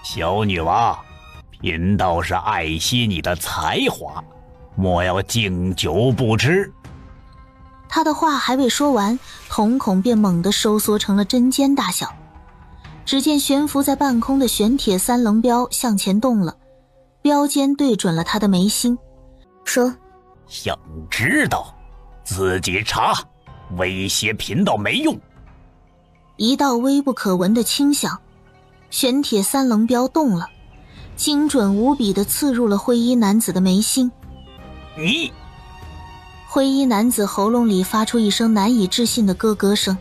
小女娃，贫道是爱惜你的才华，莫要敬酒不吃。他的话还未说完，瞳孔便猛地收缩成了针尖大小。只见悬浮在半空的玄铁三棱镖向前动了，镖尖对准了他的眉心，说：想知道自己查，威胁贫道没用。一道微不可闻的轻响，玄铁三棱镖动了，精准无比地刺入了灰衣男子的眉心。你！灰衣男子喉咙里发出一声难以置信的咯咯声，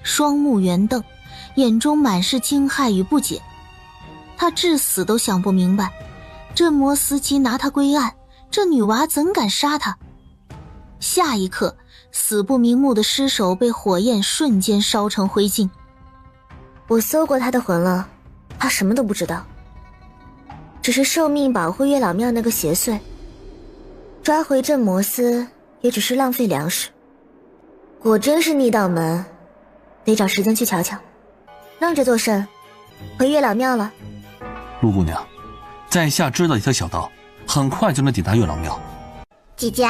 双目圆瞪，眼中满是惊骇与不解。他至死都想不明白，镇魔司机拿他归案，这女娃怎敢杀他？下一刻，死不瞑目的尸首被火焰瞬间烧成灰烬。我搜过他的魂了，他什么都不知道，只是受命保护月老庙那个邪祟，抓回镇魔司也只是浪费粮食。果真是逆道门，得找时间去瞧瞧。愣着做甚？回月老庙了。陆姑娘，在下知道一条小道，很快就能抵达月老庙。姐姐，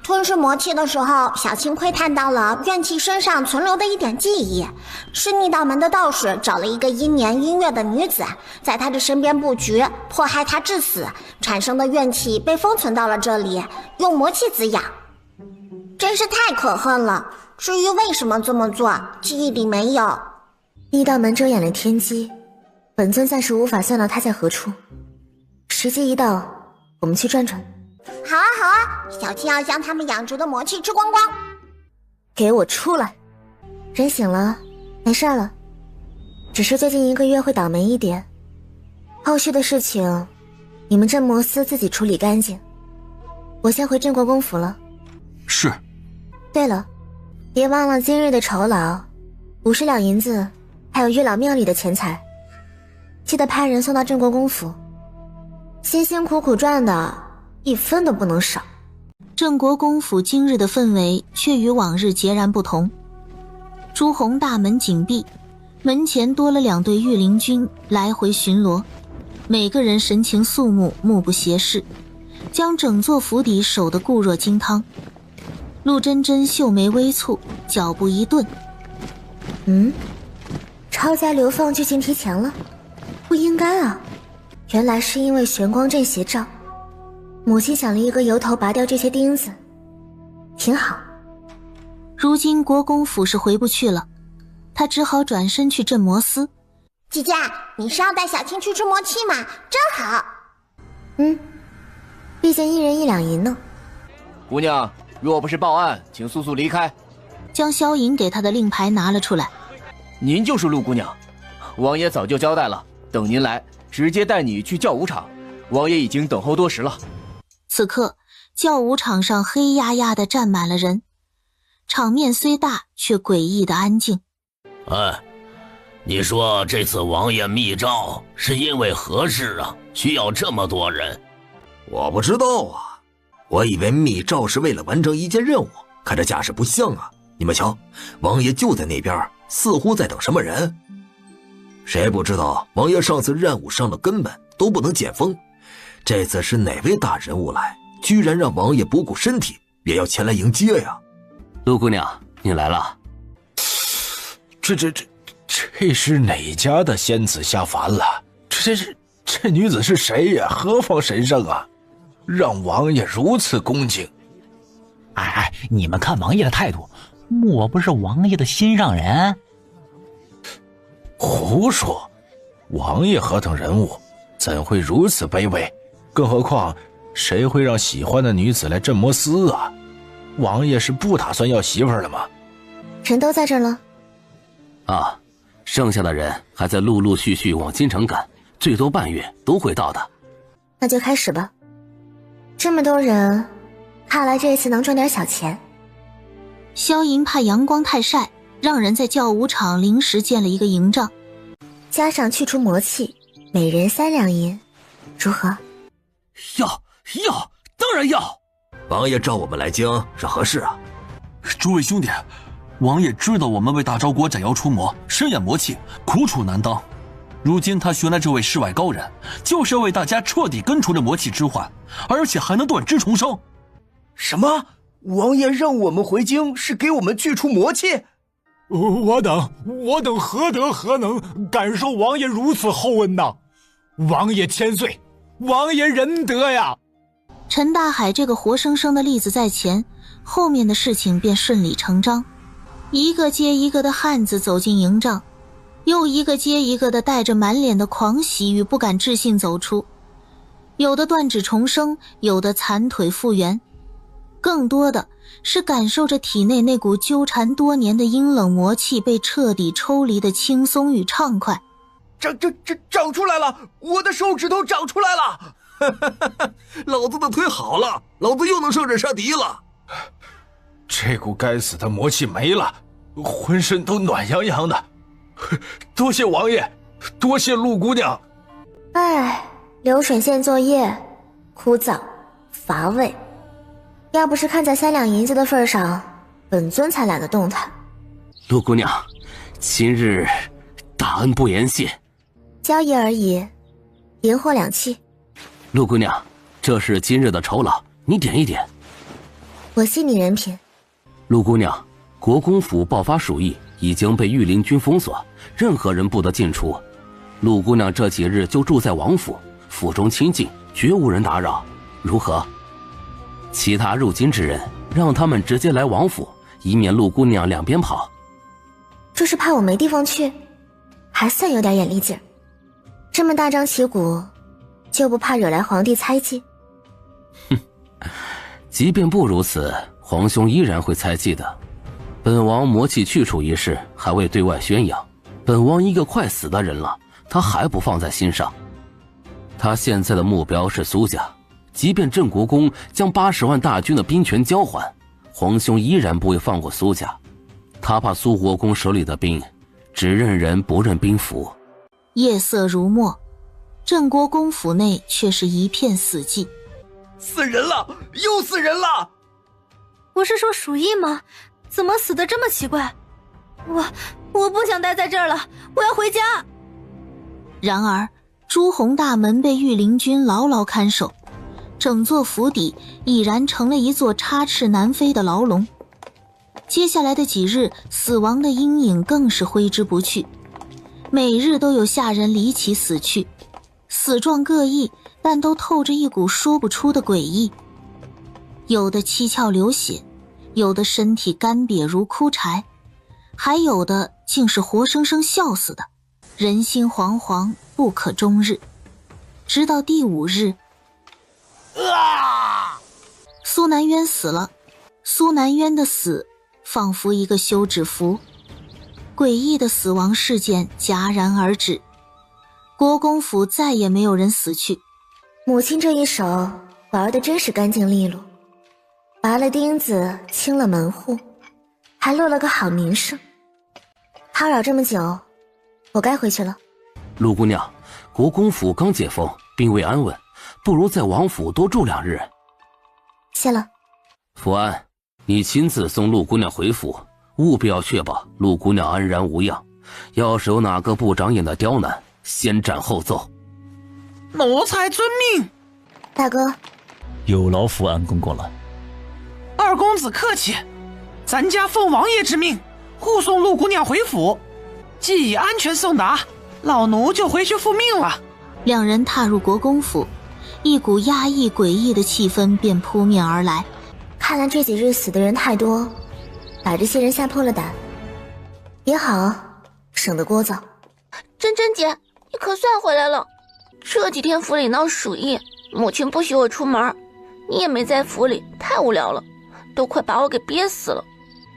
吞噬魔气的时候，小青窥探到了怨气身上存留的一点记忆，是逆道门的道士找了一个阴年阴月的女子，在她的身边布局，迫害她致死，产生的怨气被封存到了这里，用魔气滋养，真是太可恨了。至于为什么这么做，记忆里没有。逆道门遮掩了天机，本尊暂时无法算到他在何处。时机一到，我们去转转。好啊好啊，小青要将他们养殖的魔气吃光光。给我出来！人醒了，没事了，只是最近1个月会倒霉一点，后续的事情你们镇魔司自己处理干净。我先回镇国公府了。是。对了，别忘了今日的酬劳，50两银子，还有月老庙里的钱财，记得派人送到镇国公府。辛辛苦苦赚的，1分都不能少。镇国公府今日的氛围却与往日截然不同。朱红大门紧闭，门前多了2队御林军来回巡逻，每个人神情肃穆，目不斜视，将整座府邸守得固若金汤。陆真真秀眉微蹙，脚步一顿。抄家流放剧情提前了，不应该啊，原来是因为玄光阵邪兆。母亲想了一个由头拔掉这些钉子，挺好。如今国公府是回不去了，他只好转身去镇魔司。姐姐，你是要带小青去吃魔气吗？真好。毕竟1人1两银呢。姑娘，若不是报案，请速速离开。将萧颖给他的令牌拿了出来。您就是陆姑娘，王爷早就交代了，等您来，直接带你去教武场。王爷已经等候多时了。此刻教武场上黑压压的站满了人，场面虽大，却诡异的安静。你说这次王爷密诏是因为何事啊？需要这么多人？我不知道啊，我以为密诏是为了完成一件任务，看这架势不像啊。你们瞧，王爷就在那边，似乎在等什么人。谁不知道王爷上次任务伤了根本都不能解封，这次是哪位大人物来，居然让王爷不顾身体也要前来迎接呀？陆姑娘，你来了。这是哪家的仙子下凡了？这女子是谁呀？何方神圣啊？让王爷如此恭敬。你们看王爷的态度，莫不是王爷的心上人？胡说！王爷何等人物，怎会如此卑微？更何况，谁会让喜欢的女子来镇魔司啊？王爷是不打算要媳妇儿了吗？人都在这儿了。剩下的人还在陆陆续续往京城赶，最多半月都会到的。那就开始吧。这么多人，看来这次能赚点小钱。萧莹怕阳光太晒，让人在教武场临时建了一个营帐，加上去除魔气，每人3两银，如何？要，当然要。王爷召我们来京是何事啊？诸位兄弟，王爷知道我们为大昭国斩妖除魔，深掩魔气，苦楚难当，如今他寻来这位世外高人，就是要为大家彻底根除这魔气之患，而且还能断肢重生。什么？王爷让我们回京是给我们去除魔气？我等何德何能感受王爷如此厚恩呐？王爷千岁，王爷仁德呀！陈大海这个活生生的例子在前，后面的事情便顺理成章。一个接一个的汉子走进营帐，又一个接一个的带着满脸的狂喜与不敢置信走出，有的断指重生，有的残腿复原，更多的是感受着体内那股纠缠多年的阴冷魔气被彻底抽离的轻松与畅快。长出来了，我的手指头长出来了！老子的腿好了，老子又能上阵杀敌了。这股该死的魔气没了，浑身都暖洋洋的。多谢王爷，多谢陆姑娘。哎，流水线作业，枯燥乏味。要不是看在3两银子的份上，本尊才懒得动弹。陆姑娘，今日大恩不言谢。交易而已，银货两讫。陆姑娘，这是今日的酬劳，你点一点。我信你人品。陆姑娘，国公府爆发鼠疫，已经被御林军封锁，任何人不得进出。陆姑娘这几日就住在王府，府中清静，绝无人打扰，如何？其他入京之人，让他们直接来王府，以免陆姑娘两边跑。就是怕我没地方去，还算有点眼力劲儿。这么大张旗鼓，就不怕惹来皇帝猜忌？哼，即便不如此，皇兄依然会猜忌的。本王魔气去除一事还未对外宣扬，本王一个快死的人了，他还不放在心上。他现在的目标是苏家，即便郑国公将80万大军的兵权交还，皇兄依然不会放过苏家。他怕苏国公手里的兵只认人不认兵符。夜色如墨，郑国公府内却是一片死寂。死人了，又死人了！不是说鼠疫吗？怎么死得这么奇怪？我不想待在这儿了，我要回家。然而朱红大门被御林军牢牢看守，整座府邸已然成了一座插翅难飞的牢笼。接下来的几日，死亡的阴影更是挥之不去，每日都有下人离奇死去，死状各异，但都透着一股说不出的诡异。有的七窍流血，有的身体干瘪如枯柴，还有的竟是活生生笑死的，人心惶惶，不可终日。直到第5日，苏南渊死了。苏南渊的死仿佛一个休止符，诡异的死亡事件戛然而止，国公府再也没有人死去。母亲这一手玩得真是干净利落，拔了钉子，清了门户，还落了个好名声。叨扰这么久，我该回去了。陆姑娘，国公府刚解封，并未安稳，不如在王府多住2日。谢了。福安，你亲自送陆姑娘回府，务必要确保陆姑娘安然无恙。要是有哪个不长眼的刁难，先斩后奏。奴才遵命。大哥，有劳福安公公了。二公子客气，咱家奉王爷之命，护送陆姑娘回府，既已安全送达，老奴就回去复命了。两人踏入国公府，一股压抑诡异的气氛便扑面而来。看来这几日死的人太多，把这些人吓破了胆。也好，省得聒噪。珍珍姐，你可算回来了。这几天府里闹鼠疫，母亲不许我出门，你也没在府里，太无聊了，都快把我给憋死了。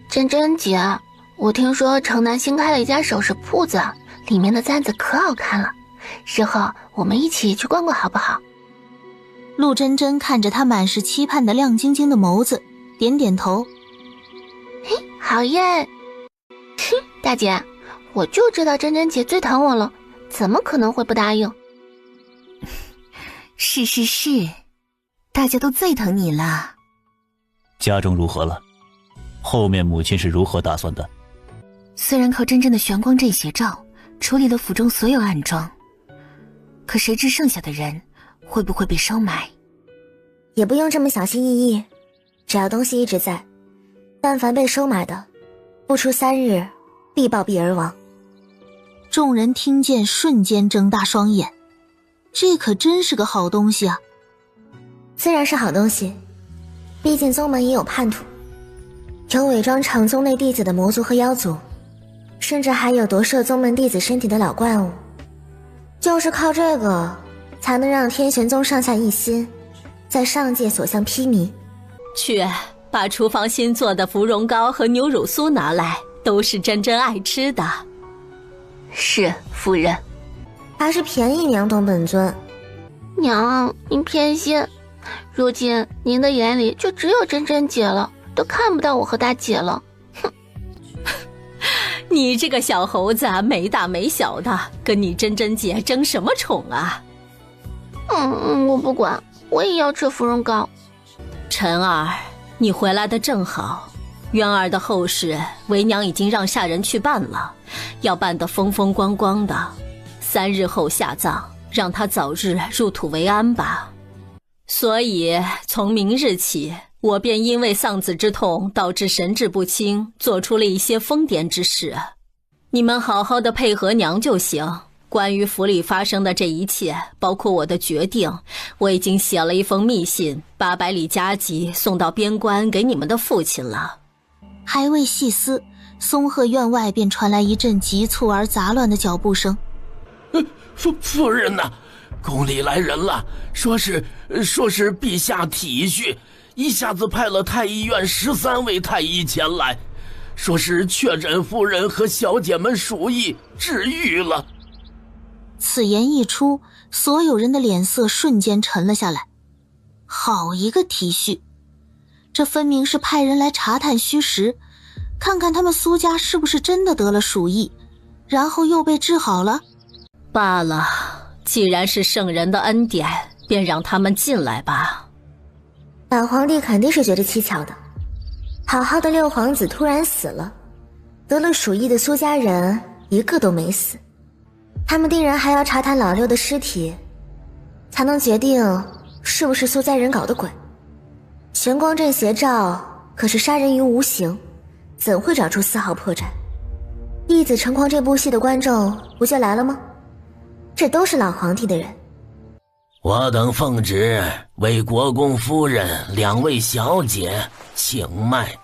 珍珍姐，我听说城南新开了一家首饰铺子，里面的簪子可好看了，日后我们一起去逛逛好不好？陆珍珍看着他满是期盼的亮晶晶的眸子，点点头。嘿，好耶！哼，大姐，我就知道珍珍姐最疼我了，怎么可能会不答应？是，大家都最疼你了。家中如何了？后面母亲是如何打算的？虽然靠真正的玄光阵邪照，处理了府中所有暗桩，可谁知剩下的人会不会被收埋？也不用这么小心翼翼，只要东西一直在，但凡被收买的，不出3日，必暴毙而亡。众人听见，瞬间睁大双眼，这可真是个好东西啊！自然是好东西，毕竟宗门也有叛徒，有伪装成宗内弟子的魔族和妖族，甚至还有夺舍宗门弟子身体的老怪物。就是靠这个，才能让天玄宗上下一心，在上界所向披靡。去把厨房新做的芙蓉糕和牛乳酥拿来，都是真真爱吃的。是夫人。还是便宜娘懂本尊。娘，您偏心，如今您的眼里就只有真真姐了，都看不到我和大姐了。哼！你这个小猴子没大没小的，跟你真真姐争什么宠啊？我不管，我也要吃芙蓉糕。晨儿，你回来的正好，渊儿的后事为娘已经让下人去办了，要办得风风光光的，3日后下葬，让他早日入土为安吧。所以从明日起，我便因为丧子之痛导致神志不清，做出了一些疯癫之事。你们好好的配合娘就行。关于府里发生的这一切，包括我的决定，我已经写了一封密信，800里加急送到边关给你们的父亲了。还未细思，松鹤院外便传来一阵急促而杂乱的脚步声。夫人呐，宫里来人了，说是陛下体恤，一下子派了太医院13位太医前来，说是确诊夫人和小姐们鼠疫治愈了。此言一出，所有人的脸色瞬间沉了下来。好一个体恤，这分明是派人来查探虚实，看看他们苏家是不是真的得了鼠疫，然后又被治好了。罢了，既然是圣人的恩典，便让他们进来吧。老皇帝肯定是觉得蹊跷的，好好的6皇子突然死了，得了鼠疫的苏家人一个都没死，他们定然还要查探老6的尸体，才能决定是不是苏家人搞的鬼。玄光镇邪兆可是杀人于无形，怎会找出丝毫破绽？义子成狂这部戏的观众不就来了吗？这都是老皇帝的人。我等奉旨为国公夫人2位小姐请脉。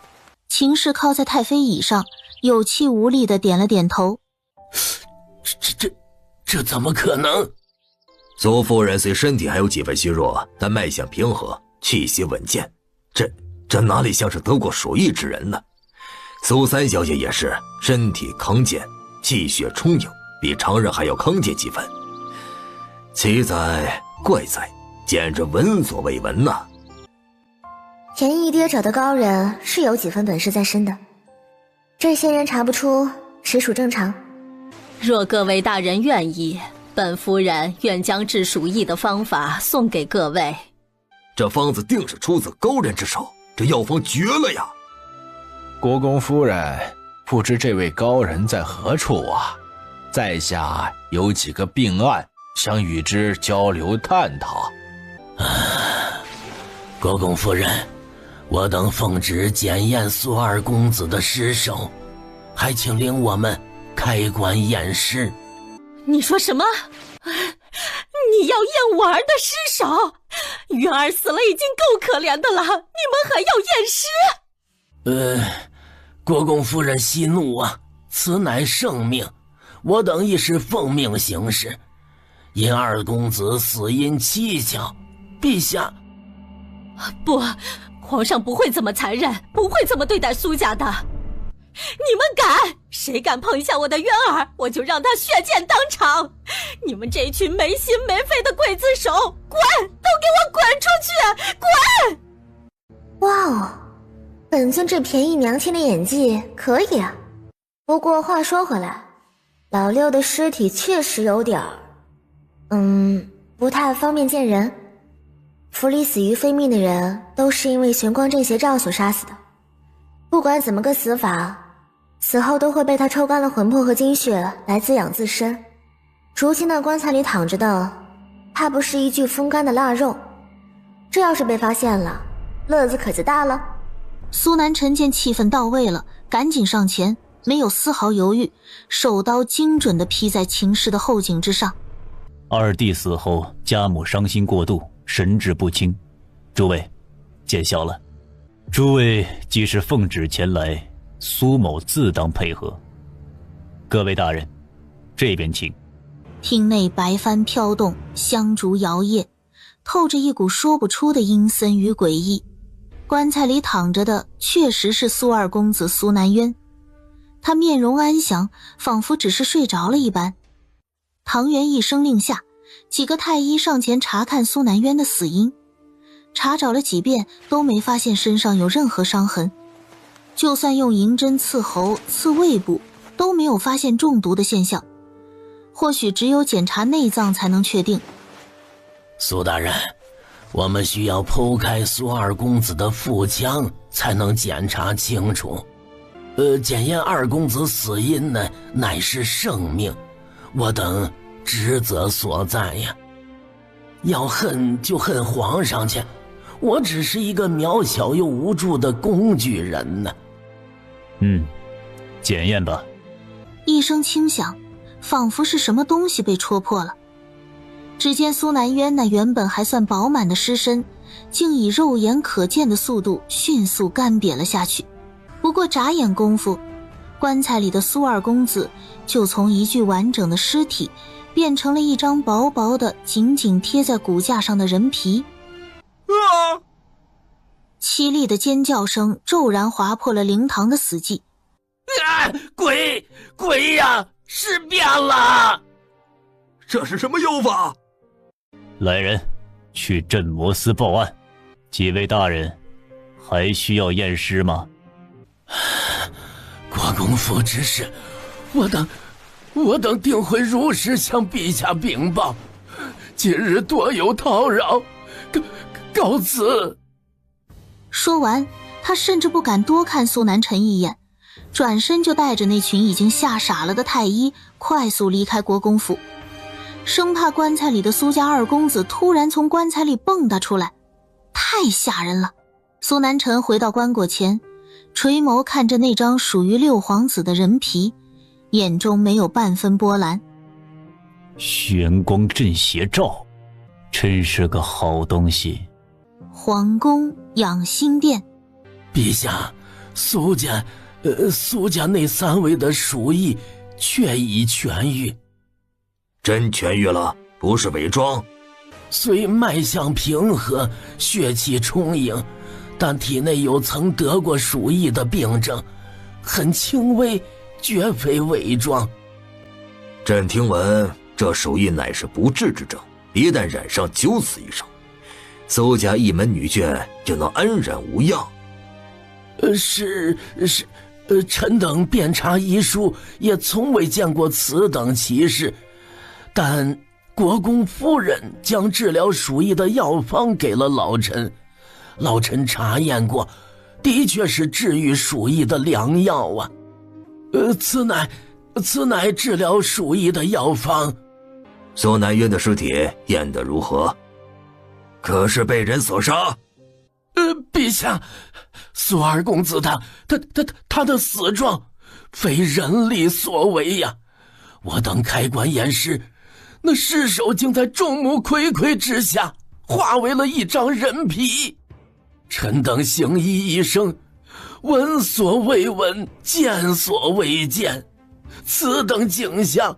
秦氏靠在太妃椅上，有气无力地点了点头。这怎么可能？苏夫人虽身体还有几分虚弱，但脉象平和，气息稳健，这哪里像是得过鼠疫之人呢？苏3小姐也是身体康健，气血充盈，比常人还要康健几分。奇哉怪哉，简直闻所未闻呐！便宜跌者的高人是有几分本事在身的，这些人查不出，实属正常。若各位大人愿意，本夫人愿将治鼠疫的方法送给各位。这方子定是出自高人之手，这药方绝了呀！国公夫人，不知这位高人在何处啊？在下有几个病案，想与之交流探讨。国公夫人，我等奉旨检验苏2公子的尸首，还请领我们开棺验尸。你说什么？你要验我儿的尸首？云儿死了已经够可怜的了，你们还要验尸？国公夫人息怒啊，此乃圣命，我等亦是奉命行事。因2公子死因蹊跷，陛下……不，皇上不会这么残忍，不会这么对待苏家的。你们敢？谁敢碰一下我的渊儿，我就让他血溅当场！你们这群没心没肺的刽子手，滚！都给我滚出去！滚！哇哦，本尊这便宜娘亲的演技可以啊。不过话说回来，老6的尸体确实有点不太方便见人。府里死于非命的人都是因为玄光镇邪兆所杀死的，不管怎么个死法，死后都会被他抽干了魂魄和精血来滋养自身。如今那棺材里躺着的，怕不是一具风干的腊肉。这要是被发现了，乐子可就大了。苏南辰见气氛到位了，赶紧上前，没有丝毫犹豫，手刀精准地劈在秦氏的后颈之上。二弟死后，家母伤心过度，神志不清。诸位，见笑了。诸位既是奉旨前来，苏某自当配合。各位大人，这边请。厅内白帆飘动，香烛摇曳，透着一股说不出的阴森与诡异。棺材里躺着的确实是苏二公子苏南渊，他面容安详，仿佛只是睡着了一般。唐元一声令下，几个太医上前查看苏南渊的死因，查找了几遍都没发现身上有任何伤痕，就算用银针刺喉、刺胃部，都没有发现中毒的现象。或许只有检查内脏才能确定。苏大人，我们需要剖开苏二公子的腹腔，才能检查清楚。检验二公子死因呢，乃是生命，我等职责所在呀。要恨就恨皇上去，我只是一个渺小又无助的工具人呢。检验吧。一声轻响，仿佛是什么东西被戳破了。只见苏南渊那原本还算饱满的尸身，竟以肉眼可见的速度迅速干瘪了下去。不过眨眼功夫，棺材里的苏二公子就从一具完整的尸体变成了一张薄薄的紧紧贴在骨架上的人皮。凄厉的尖叫声骤然划破了灵堂的死寂。鬼呀，尸变了！这是什么妖法？来人，去镇魔司报案。几位大人，还需要验尸吗？国公府之事，我等定会如实向陛下禀报。今日多有叨扰，告辞。说完，他甚至不敢多看苏南辰一眼，转身就带着那群已经吓傻了的太医快速离开国公府，生怕棺材里的苏家二公子突然从棺材里蹦跶出来，太吓人了。苏南辰回到棺椁前，垂眸看着那张属于六皇子的人皮，眼中没有半分波澜。玄光镇邪罩，真是个好东西。皇宫养心殿，陛下，苏家那3位的鼠疫确已痊愈。真痊愈了，不是伪装。虽脉象平和，血气充盈，但体内有曾得过鼠疫的病症，很轻微，绝非伪装。朕听闻这鼠疫乃是不治之症，一旦染上九死一生，苏家一门女眷就能安然无恙。臣等遍查医书，也从未见过此等奇事。但国公夫人将治疗鼠疫的药方给了老臣，老臣查验过，的确是治愈鼠疫的良药啊。此乃治疗鼠疫的药方。苏南渊的尸体验得如何？可是被人所杀？陛下，苏二公子他的死状非人力所为呀！我等开棺验尸，那尸首竟在众目睽睽之下化为了一张人皮。臣等行医一生，闻所未闻，见所未见，此等景象，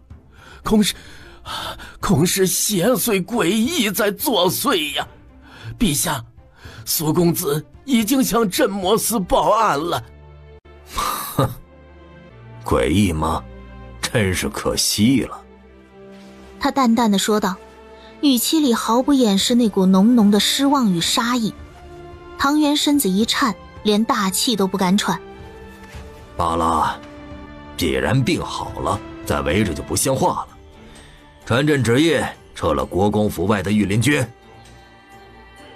恐是邪祟诡异在作祟呀！陛下，苏公子已经向镇魔司报案了。哼，诡异吗？真是可惜了。他淡淡的说道，语气里毫不掩饰那股浓浓的失望与杀意。唐元身子一颤，连大气都不敢喘。罢了，既然病好了，再围着就不像话了。传朕旨意，撤了国公府外的御林军。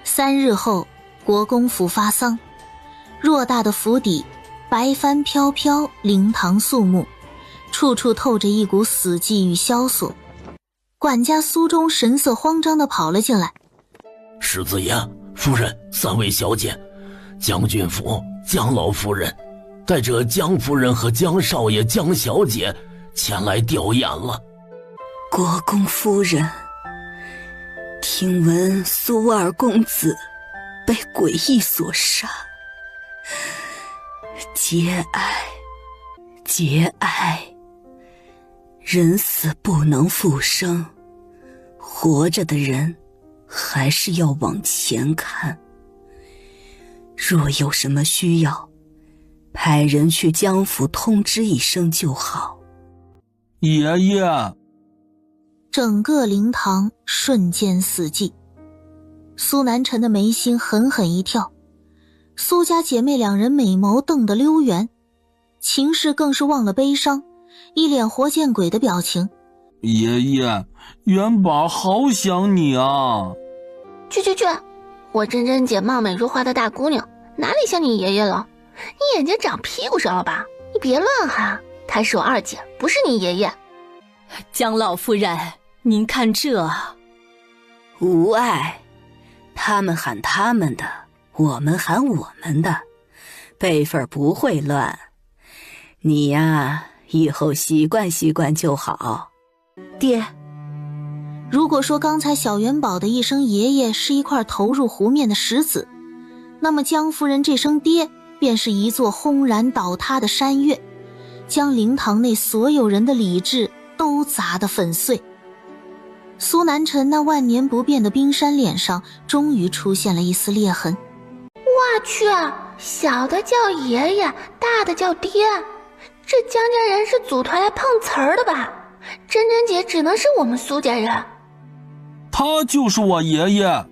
3日后，国公府发丧，偌大的府邸，白帆飘飘，灵堂肃穆，处处透着一股死寂与萧索。管家苏中神色慌张地跑了进来。世子爷、夫人、3位小姐，将军府江老夫人带着江夫人和江少爷、江小姐前来吊唁了。国公夫人，听闻苏二公子被诡异所杀，节哀，节哀。人死不能复生，活着的人还是要往前看。若有什么需要，派人去江府通知一声就好。爷爷。整个灵堂瞬间死寂。苏南辰的眉心狠狠一跳，苏家姐妹两人美眸瞪得溜圆，秦氏更是忘了悲伤，一脸活见鬼的表情。爷爷，元宝好想你啊！去，我珍珍姐貌美如花的大姑娘，哪里像你爷爷了？你眼睛长屁股上了吧？你别乱喊，她是我二姐，不是你爷爷。江老夫人，您看这……无碍，他们喊他们的，我们喊我们的，辈分不会乱。你呀，以后习惯习惯就好。爹，如果说刚才小元宝的一声爷爷是一块投入湖面的石子，那么江夫人这声爹便是一座轰然倒塌的山岳，将灵堂内所有人的理智都砸得粉碎。苏南辰那万年不变的冰山脸上终于出现了一丝裂痕。我去，小的叫爷爷，大的叫爹，这江家人是组团来碰瓷儿的吧？珍珍姐只能是我们苏家人。他就是我爷爷。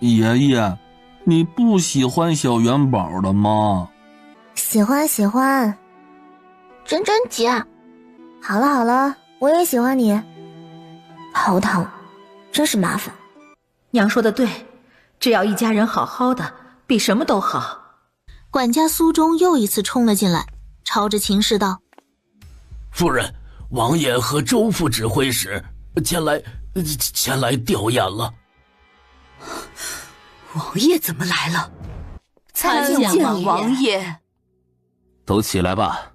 爷爷，你不喜欢小元宝的吗？喜欢。珍珍姐，好了，我也喜欢你。头疼，真是麻烦。娘说的对，只要一家人好好的，比什么都好。管家苏中又一次冲了进来，朝着秦氏道：夫人，王爷和周副指挥使前来吊唁了。王爷怎么来了？参见王爷。都起来吧。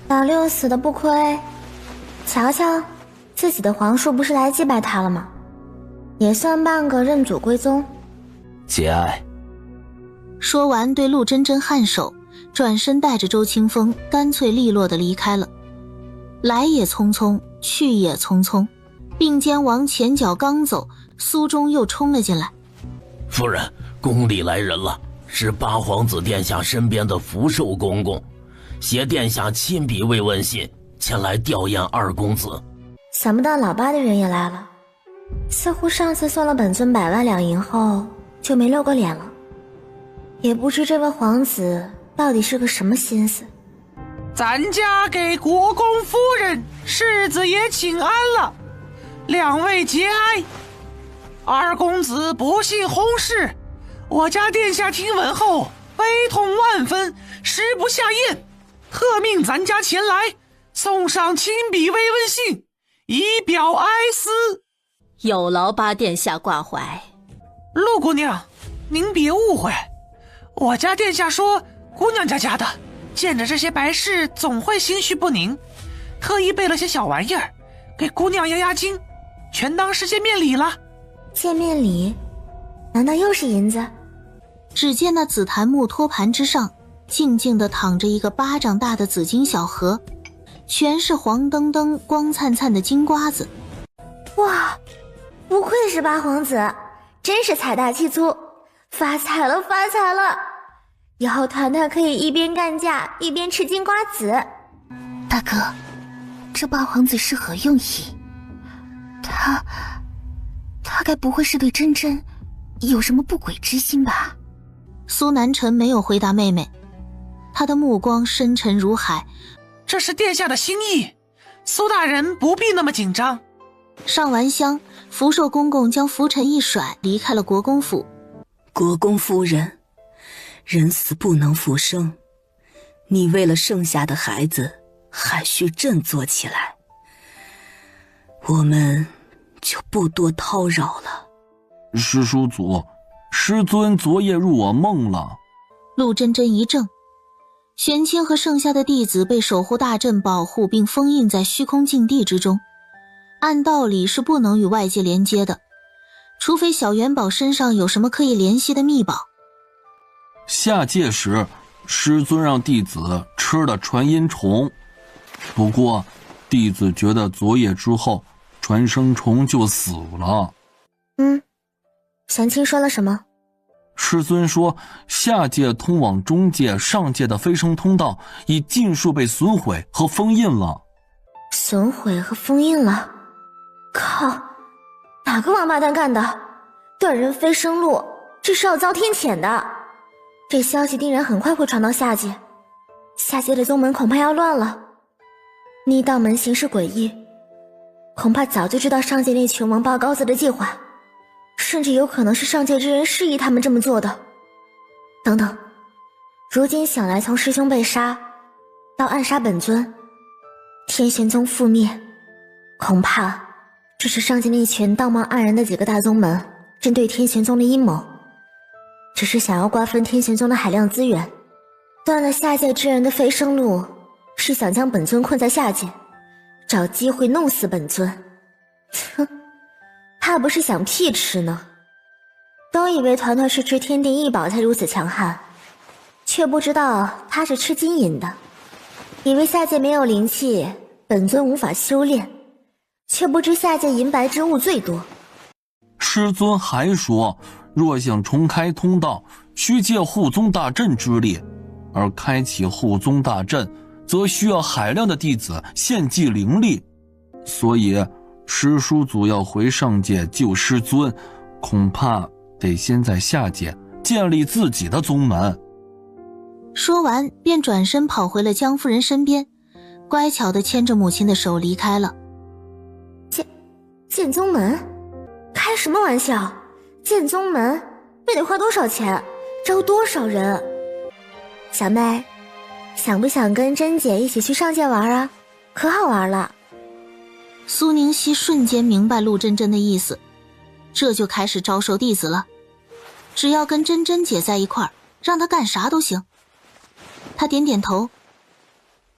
老六死的不亏，瞧瞧，自己的皇叔不是来祭拜他了吗？也算半个认祖归宗。节哀。说完对陆真真颔首，转身带着周清风干脆利落地离开了。来也匆匆，去也匆匆，并肩往前脚刚走，苏中又冲了进来。夫人，宫里来人了，是八皇子殿下身边的福寿公公，携殿下亲笔慰问信前来吊唁二公子。想不到老八的人也来了，似乎上次送了本尊100万两银后就没露过脸了，也不知这位皇子到底是个什么心思。咱家给国公夫人、世子爷请安了，两位节哀。二公子不幸薨逝，我家殿下听闻后悲痛万分，食不下咽，特命咱家前来送上亲笔慰问信，以表哀思。有劳八殿下挂怀。陆姑娘，您别误会，我家殿下说姑娘家的见着这些白事总会心绪不宁，特意备了些小玩意儿给姑娘压惊，全当是见面礼了。见面礼？难道又是银子？只见那紫檀木托盘之上静静地躺着一个巴掌大的紫金小盒，全是黄澄澄光灿灿的金瓜子。哇，不愧是八皇子，真是财大气粗，发财了！以后团团可以一边干架一边吃金瓜子。大哥，这八皇子是何用意？他该不会是对珍珍有什么不轨之心吧？苏南辰没有回答妹妹，他的目光深沉如海。这是殿下的心意，苏大人不必那么紧张。上完香，福寿公公将拂尘一甩，离开了国公府。国公夫人，人死不能复生，你为了剩下的孩子还需振作起来，我们就不多叨扰了。师叔祖，师尊昨夜入我梦了。陆真真一怔，玄清和剩下的弟子被守护大阵保护并封印在虚空禁地之中，按道理是不能与外界连接的，除非小元宝身上有什么可以联系的秘宝。下界时，师尊让弟子吃了传音虫，不过弟子觉得昨夜之后传声虫就死了。玄清说了什么？师尊说下界通往中界上界的飞升通道已尽数被损毁和封印了。损毁和封印了？靠，哪个王八蛋干的？断人飞升路，这是要遭天谴的。这消息定然很快会传到下界，下界的宗门恐怕要乱了。逆道门行事诡异，恐怕早就知道上界那群王八羔子的计划，甚至有可能是上界之人示意他们这么做的。等等，如今想来，从师兄被杀到暗杀本尊，天玄宗覆灭，恐怕这是上界那群道貌岸然的几个大宗门针对天玄宗的阴谋，只是想要瓜分天玄宗的海量资源，断了下界之人的飞升路，是想将本尊困在下界，找机会弄死本尊。哼，怕不是想屁吃呢？都以为团团是吃天地异宝才如此强悍，却不知道他是吃金银的。以为下界没有灵气，本尊无法修炼，却不知下界银白之物最多。师尊还说，若想重开通道，需借护宗大阵之力，而开启护宗大阵，则需要海量的弟子献祭灵力，所以师叔祖要回上界救师尊，恐怕得先在下界建立自己的宗门。说完便转身跑回了江夫人身边，乖巧地牵着母亲的手离开了。建宗门？开什么玩笑？建宗门又得花多少钱？招多少人？小妹，想不想跟珍姐一起去上界玩啊？可好玩了。苏宁熙瞬间明白陆真真的意思，这就开始招收弟子了，只要跟真真姐在一块儿，让她干啥都行。她点点头。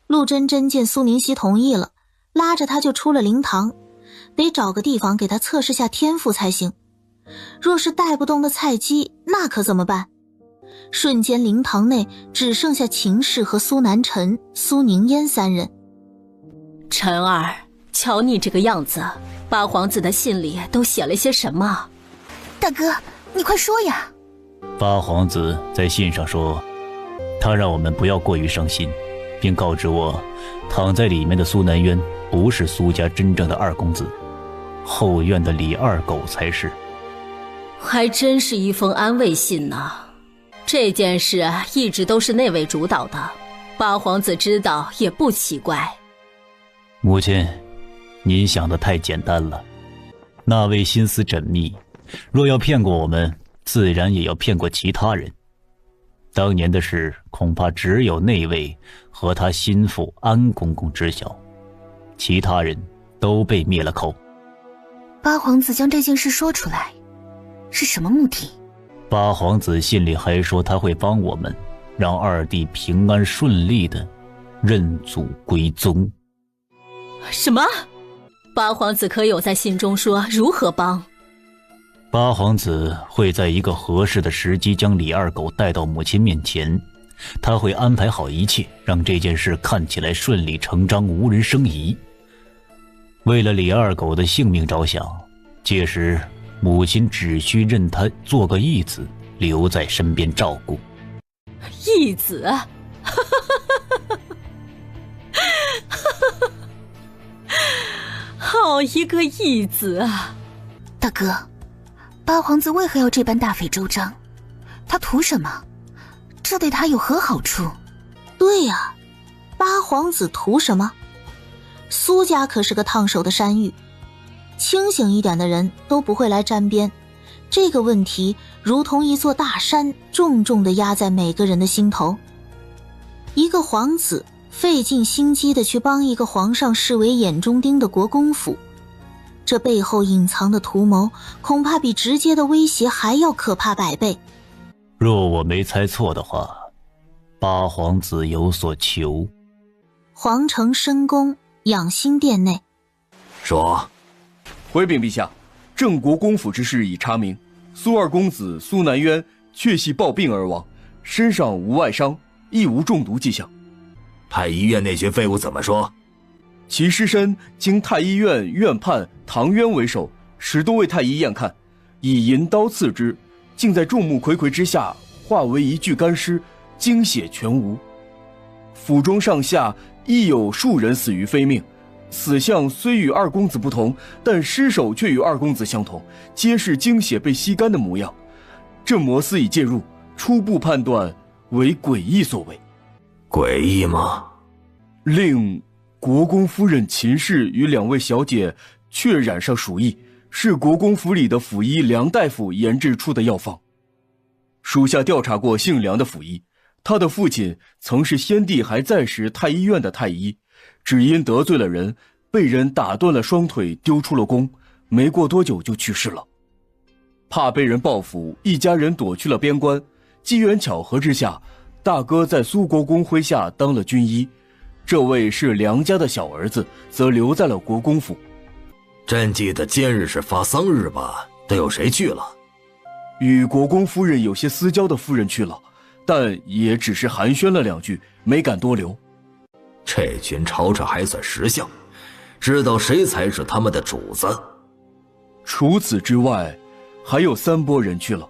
陆真真见苏宁熙同意了，拉着她就出了灵堂，得找个地方给她测试下天赋才行。若是带不动的菜鸡，那可怎么办？瞬间灵堂内只剩下秦氏和苏南辰、苏宁烟三人。辰儿，瞧你这个样子，八皇子的信里都写了些什么？大哥，你快说呀！八皇子在信上说，他让我们不要过于伤心，并告知我，躺在里面的苏南渊不是苏家真正的二公子，后院的李二狗才是。还真是一封安慰信呢。这件事一直都是那位主导的，八皇子知道也不奇怪。母亲，您想的太简单了。那位心思缜密，若要骗过我们，自然也要骗过其他人。当年的事，恐怕只有那位和他心腹安公公知晓，其他人都被灭了口。八皇子将这件事说出来，是什么目的？八皇子信里还说他会帮我们，让二弟平安顺利的认祖归宗。什么？八皇子可有在信中说如何帮？八皇子会在一个合适的时机将李二狗带到母亲面前，他会安排好一切，让这件事看起来顺理成章，无人生疑。为了李二狗的性命着想，届时母亲只需认他做个义子，留在身边照顾。义子？好一个义子啊！大哥，八皇子为何要这般大费周章？他图什么？这对他有何好处？对呀，八皇子图什么？苏家可是个烫手的山芋，清醒一点的人都不会来沾边。这个问题如同一座大山，重重地压在每个人的心头。一个皇子费尽心机的去帮一个皇上视为眼中钉的国公府，这背后隐藏的图谋恐怕比直接的威胁还要可怕100倍。若我没猜错的话，八皇子有所求。皇城深宫养心殿内，说：回禀陛下，郑国公府之事已查明，苏二公子苏南渊确系暴病而亡，身上无外伤，亦无中毒迹象。太医院那群废物怎么说？其尸身经太医院院判唐渊为首10多位太医验看，以银刀刺之，竟在众目睽睽之下化为一具干尸，精血全无。府中上下亦有数人死于非命，死相虽与二公子不同，但尸首却与二公子相同，皆是精血被吸干的模样。郑摩司已介入，初步判断为诡异所为。诡异吗？令国公夫人秦氏与2位小姐确染上鼠疫，是国公府里的府医梁大夫研制出的药方。属下调查过姓梁的府医，他的父亲曾是先帝还在时太医院的太医，只因得罪了人，被人打断了双腿，丢出了宫，没过多久就去世了。怕被人报复，一家人躲去了边关，机缘巧合之下，大哥在苏国公麾下当了军医，这位是梁家的小儿子，则留在了国公府。朕记得今日是发丧日吧？都有谁去了？与国公夫人有些私交的夫人去了，但也只是寒暄了2句，没敢多留。这群朝臣还算识相，知道谁才是他们的主子。除此之外，还有3拨人去了。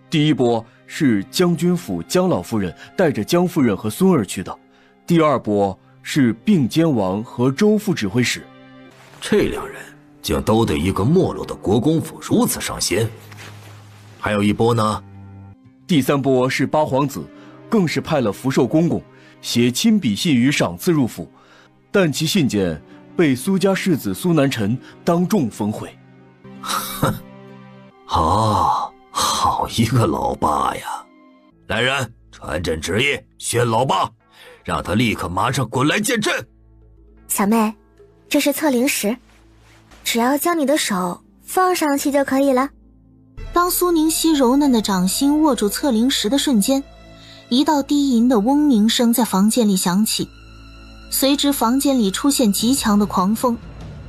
第一波是将军府姜老夫人带着姜夫人和孙儿去的，第2波是并监王和周副指挥使。这2人竟都对一个没落的国公府如此上心。还有一波呢？第3波是八皇子，更是派了福寿公公写亲笔信与赏赐入府，但其信件被苏家世子苏南辰当众焚毁。哼，好一个老八呀！来人，传朕旨意，宣老八，让他立刻马上滚来见朕。小妹，这是测灵石，只要将你的手放上去就可以了。当苏宁熙柔嫩的掌心握住测灵石的瞬间，一道低吟的嗡鸣声在房间里响起，随之房间里出现极强的狂风，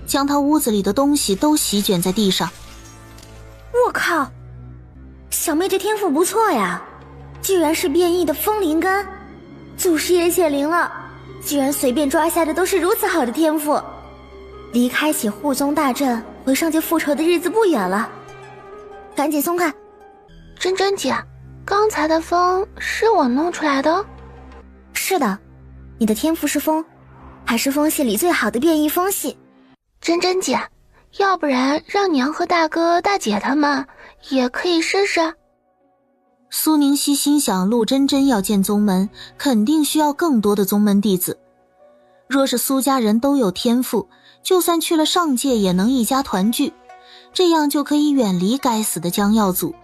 将他屋子里的东西都席卷在地上。我靠，小妹这天赋不错呀，居然是变异的风灵根，祖师爷显灵了，居然随便抓下的都是如此好的天赋。离开起护宗大阵回上界复仇的日子不远了，赶紧松开。珍珍姐，刚才的风是我弄出来的？是的，你的天赋是风，还是风系里最好的变异风系。珍珍姐，要不然让娘和大哥大姐他们也可以试试。苏宁熙心想，陆真真要建宗门，肯定需要更多的宗门弟子。若是苏家人都有天赋，就算去了上界也能一家团聚，这样就可以远离该死的江耀祖。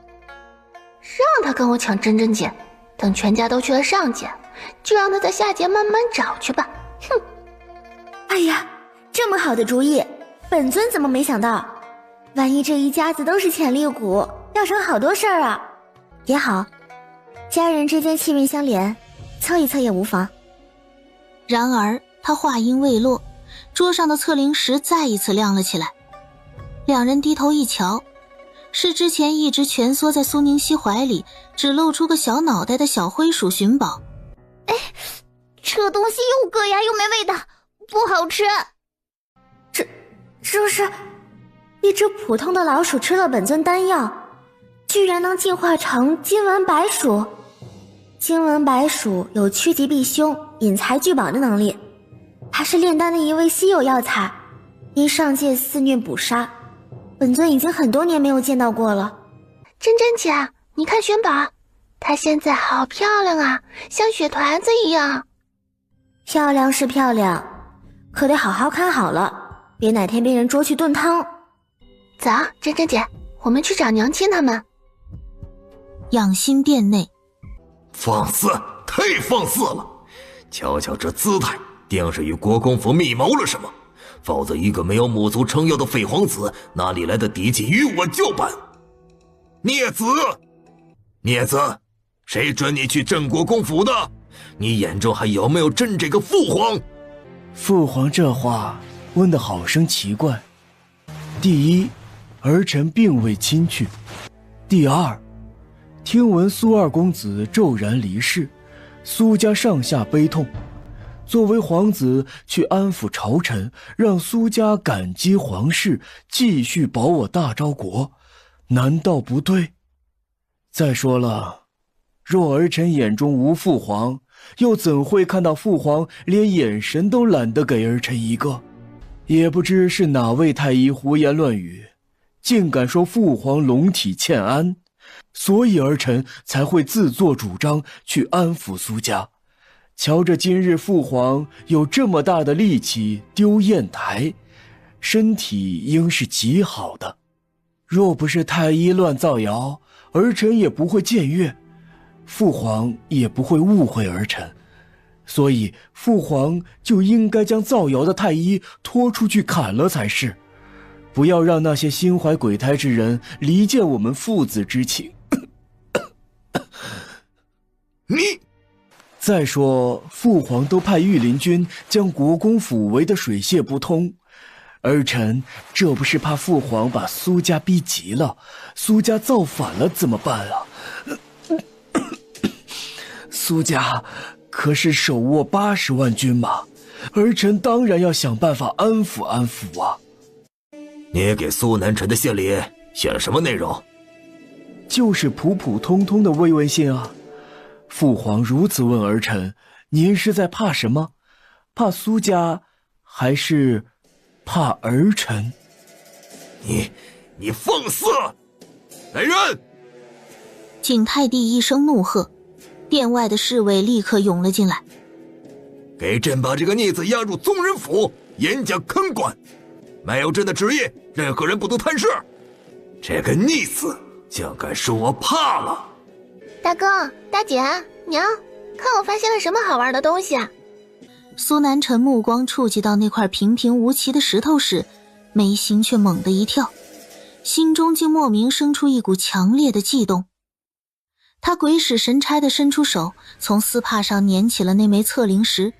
让他跟我抢真真姐，等全家都去了上界，就让他在下界慢慢找去吧。哼！哎呀，这么好的主意，本尊怎么没想到？万一这一家子都是潜力股，要成好多事儿啊！也好，家人之间气运相连，测一测也无妨。然而他话音未落，桌上的测灵石再一次亮了起来。2人低头一瞧，是之前一直蜷缩在苏宁熙怀里，只露出个小脑袋的小灰鼠寻宝。哎，这东西又硌牙又没味道，不好吃。这是一只普通的老鼠吃了本尊丹药，居然能进化成金纹白鼠。金纹白鼠有趋吉避凶、引财聚宝的能力，它是炼丹的一味稀有药材，因上界肆虐捕杀，本尊已经很多年没有见到过了。真真姐，你看玄宝，她现在好漂亮啊，像雪团子一样。漂亮是漂亮，可得好好看好了，别哪天被人捉去炖汤。走，真真姐，我们去找娘亲他们。养心殿内，放肆，太放肆了！瞧瞧这姿态，定是与国公府密谋了什么，否则一个没有母族撑腰的废皇子，哪里来的底气与我叫板？孽子，孽子，谁准你去镇国公府的？你眼中还有没有朕这个父皇？父皇这话问得好生奇怪。第一，儿臣并未亲去；第二，听闻苏二公子骤然离世，苏家上下悲痛。作为皇子去安抚朝臣，让苏家感激皇室，继续保我大昭国，难道不对？再说了，若儿臣眼中无父皇，又怎会看到父皇连眼神都懒得给儿臣一个？也不知是哪位太医胡言乱语，竟敢说父皇龙体欠安，所以儿臣才会自作主张去安抚苏家。瞧着今日父皇有这么大的力气丢砚台，身体应是极好的。若不是太医乱造谣，儿臣也不会僭越，父皇也不会误会儿臣。所以父皇就应该将造谣的太医拖出去砍了才是，不要让那些心怀鬼胎之人离间我们父子之情。你再说父皇都派御林军将国公府围得水泄不通，儿臣这不是怕父皇把苏家逼急了，苏家造反了怎么办啊？苏家可是手握80万军马，儿臣当然要想办法安抚安抚啊。你给苏南辰的信里写了什么内容？就是普普通通的慰问信啊。父皇如此问儿臣，您是在怕什么？怕苏家，还是怕儿臣？你放肆！来人！景泰帝一声怒喝，殿外的侍卫立刻涌了进来。给朕把这个逆子押入宗人府，严加看管。没有朕的旨意，任何人不得探视。这个逆子竟敢说我怕了！大哥、大姐、娘，看我发现了什么好玩的东西啊！苏南辰目光触及到那块平平无奇的石头时，眉心却猛地一跳，心中竟莫名生出一股强烈的悸动。他鬼使神差地伸出手，从丝帕上捻起了那枚测灵石，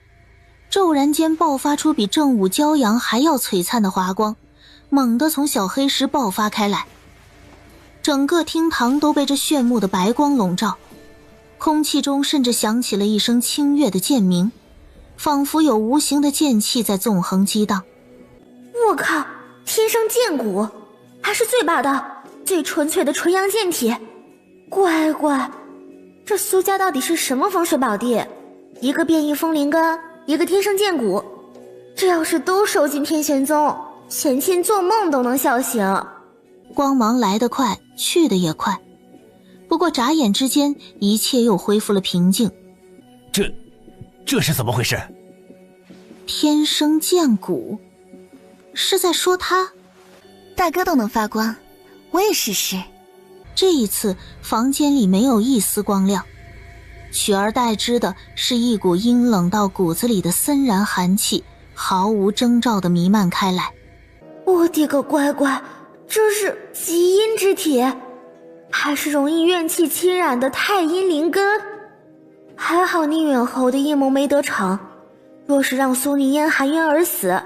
骤然间爆发出比正午骄阳还要璀璨的华光，猛地从小黑石爆发开来。整个厅堂都被这炫目的白光笼罩，空气中甚至响起了一声清越的剑鸣，仿佛有无形的剑气在纵横激荡。我靠，天生剑骨，还是最霸道、最纯粹的纯阳剑体。乖乖，这苏家到底是什么风水宝地？一个变异风灵根，一个天生剑骨，这要是都收进天玄宗，贤亲做梦都能笑醒。光芒来得快，去得也快，不过眨眼之间，一切又恢复了平静。这是怎么回事？天生剑骨，是在说他？大哥都能发光，我也试试。这一次，房间里没有一丝光亮，取而代之的是一股阴冷到骨子里的森然寒气，毫无征兆地弥漫开来。我的个乖乖，这是极阴之体，还是容易怨气侵染的太阴灵根。还好宁远侯的阴谋没得逞，若是让苏宁烟含冤而死，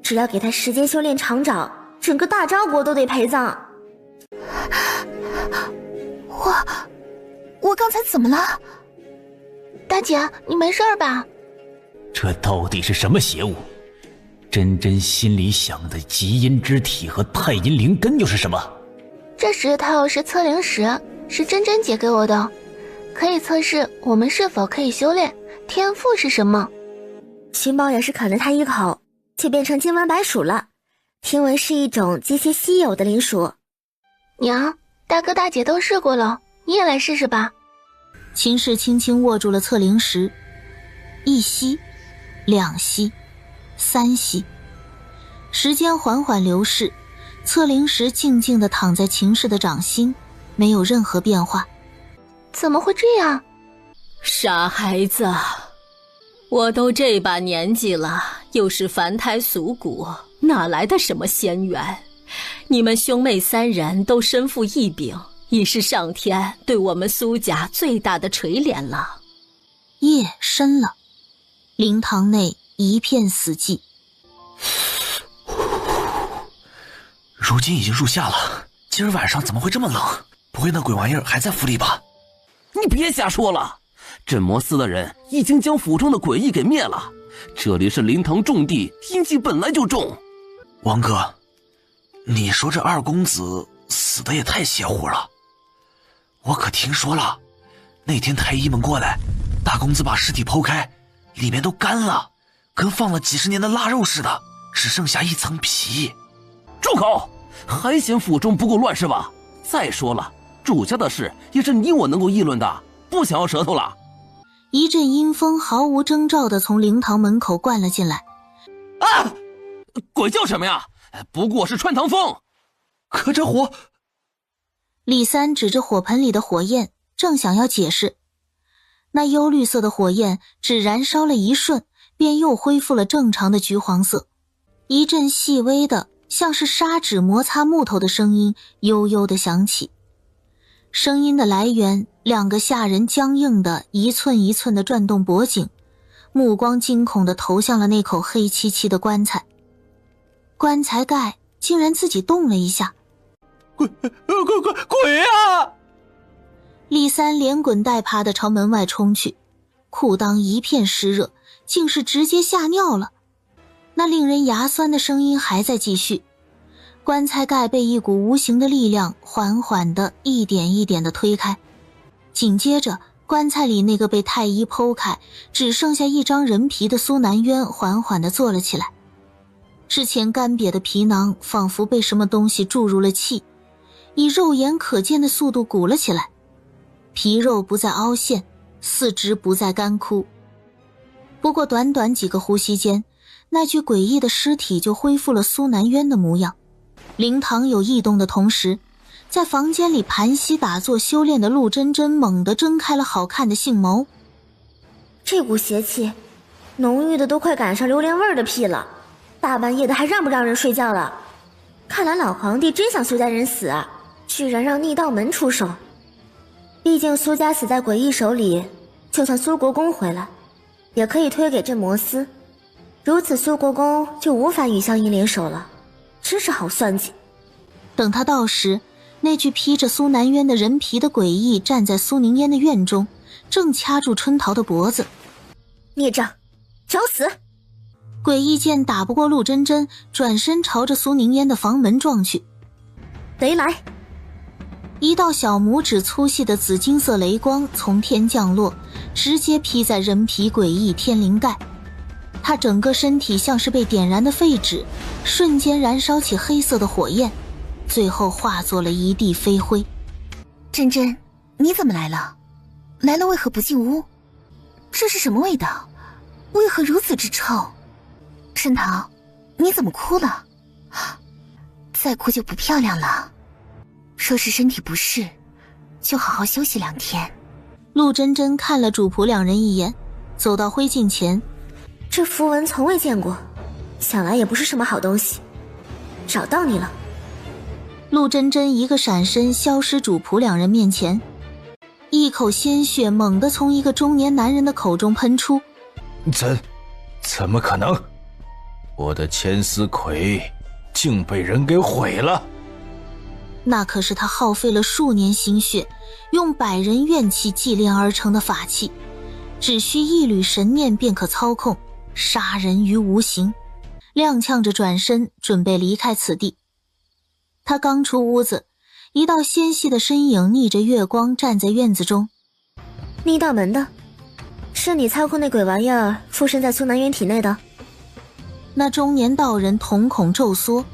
只要给他时间修炼长掌，整个大昭国都得陪葬。我刚才怎么了？大姐，你没事吧？这到底是什么邪物？真真心里想的极阴之体和太阴灵根又是什么？这石头是测灵石，是真真姐给我的，可以测试我们是否可以修炼，天赋是什么。寻宝也是啃了他一口，就变成金丸白薯了，听闻是一种极其稀有的灵薯。娘，大哥大姐都试过了，你也来试试吧。秦氏轻轻握住了测灵石，一吸，两吸，三吸，时间缓缓流逝，测灵石静静地躺在秦氏的掌心，没有任何变化。怎么会这样？傻孩子，我都这把年纪了，又是凡胎俗骨，哪来的什么仙缘？你们兄妹3人都身负异禀，已是上天对我们苏家最大的垂怜了。夜深了，灵堂内一片死寂。如今已经入夏了，今儿晚上怎么会这么冷？不会那鬼玩意儿还在府里吧？你别瞎说了，镇魔司的人已经将府中的诡异给灭了。这里是灵堂重地，阴气本来就重。王哥，你说这二公子死的也太邪乎了。我可听说了，那天太医们过来，大公子把尸体剖开，里面都干了，跟放了几10年的腊肉似的，只剩下一层皮。住口！还嫌府中不够乱是吧？再说了，主家的事也是你我能够议论的，不想要舌头了。一阵阴风毫无征兆地从灵堂门口灌了进来。啊！鬼叫什么呀？不过是穿堂风。可这火……李三指着火盆里的火焰，正想要解释，那幽绿色的火焰只燃烧了一瞬，便又恢复了正常的橘黄色。一阵细微的像是砂纸摩擦木头的声音悠悠地响起。声音的来源，2个下人僵硬的一寸一寸地转动脖颈，目光惊恐地投向了那口黑漆漆的棺材。棺材盖竟然自己动了一下。鬼啊！李三连滚带爬地朝门外冲去，裤裆一片湿热，竟是直接吓尿了。那令人牙酸的声音还在继续，棺材盖被一股无形的力量缓缓地一点一点地推开，紧接着棺材里那个被太医剖开只剩下一张人皮的苏南渊缓缓地坐了起来。之前干瘪的皮囊仿佛被什么东西注入了气，以肉眼可见的速度鼓了起来，皮肉不再凹陷，四肢不再干枯。不过短短几个呼吸间，那具诡异的尸体就恢复了苏南渊的模样。灵堂有异动的同时，在房间里盘膝打坐修炼的陆真真猛地睁开了好看的杏眸。这股邪气浓郁的都快赶上榴莲味儿的屁了，大半夜的还让不让人睡觉了？看来老皇帝真想苏家人死啊，居然让逆道门出手。毕竟苏家死在诡异手里，就算苏国公回来也可以推给镇魔司，如此苏国公就无法与萧银联手了，真是好算计。等他到时，那具披着苏南渊的人皮的诡异站在苏宁烟的院中，正掐住春桃的脖子。孽障，找死！诡异见打不过陆真真，转身朝着苏宁烟的房门撞去。雷来！一道小拇指粗细的紫金色雷光从天降落，直接劈在人皮诡异天灵盖。他整个身体像是被点燃的废纸，瞬间燃烧起黑色的火焰，最后化作了一地飞灰。真真，你怎么来了？来了为何不进屋？这是什么味道？为何如此之臭？申桃，你怎么哭了？再哭就不漂亮了。若是身体不适，就好好休息2天。陆真真看了主仆2人一眼，走到灰烬前。这符文从未见过，想来也不是什么好东西。找到你了。陆真真一个闪身消失主仆2人面前，一口鲜血猛地从一个中年男人的口中喷出。怎么可能？我的千丝葵竟被人给毁了。那可是他耗费了数年心血，用100人怨气祭炼而成的法器，只需一缕神念便可操控，杀人于无形。踉跄着转身准备离开此地。他刚出屋子，一道纤细的身影逆着月光站在院子中。逆道门的，是你操控那鬼玩意儿附身在苏南渊体内的？那中年道人瞳孔骤缩，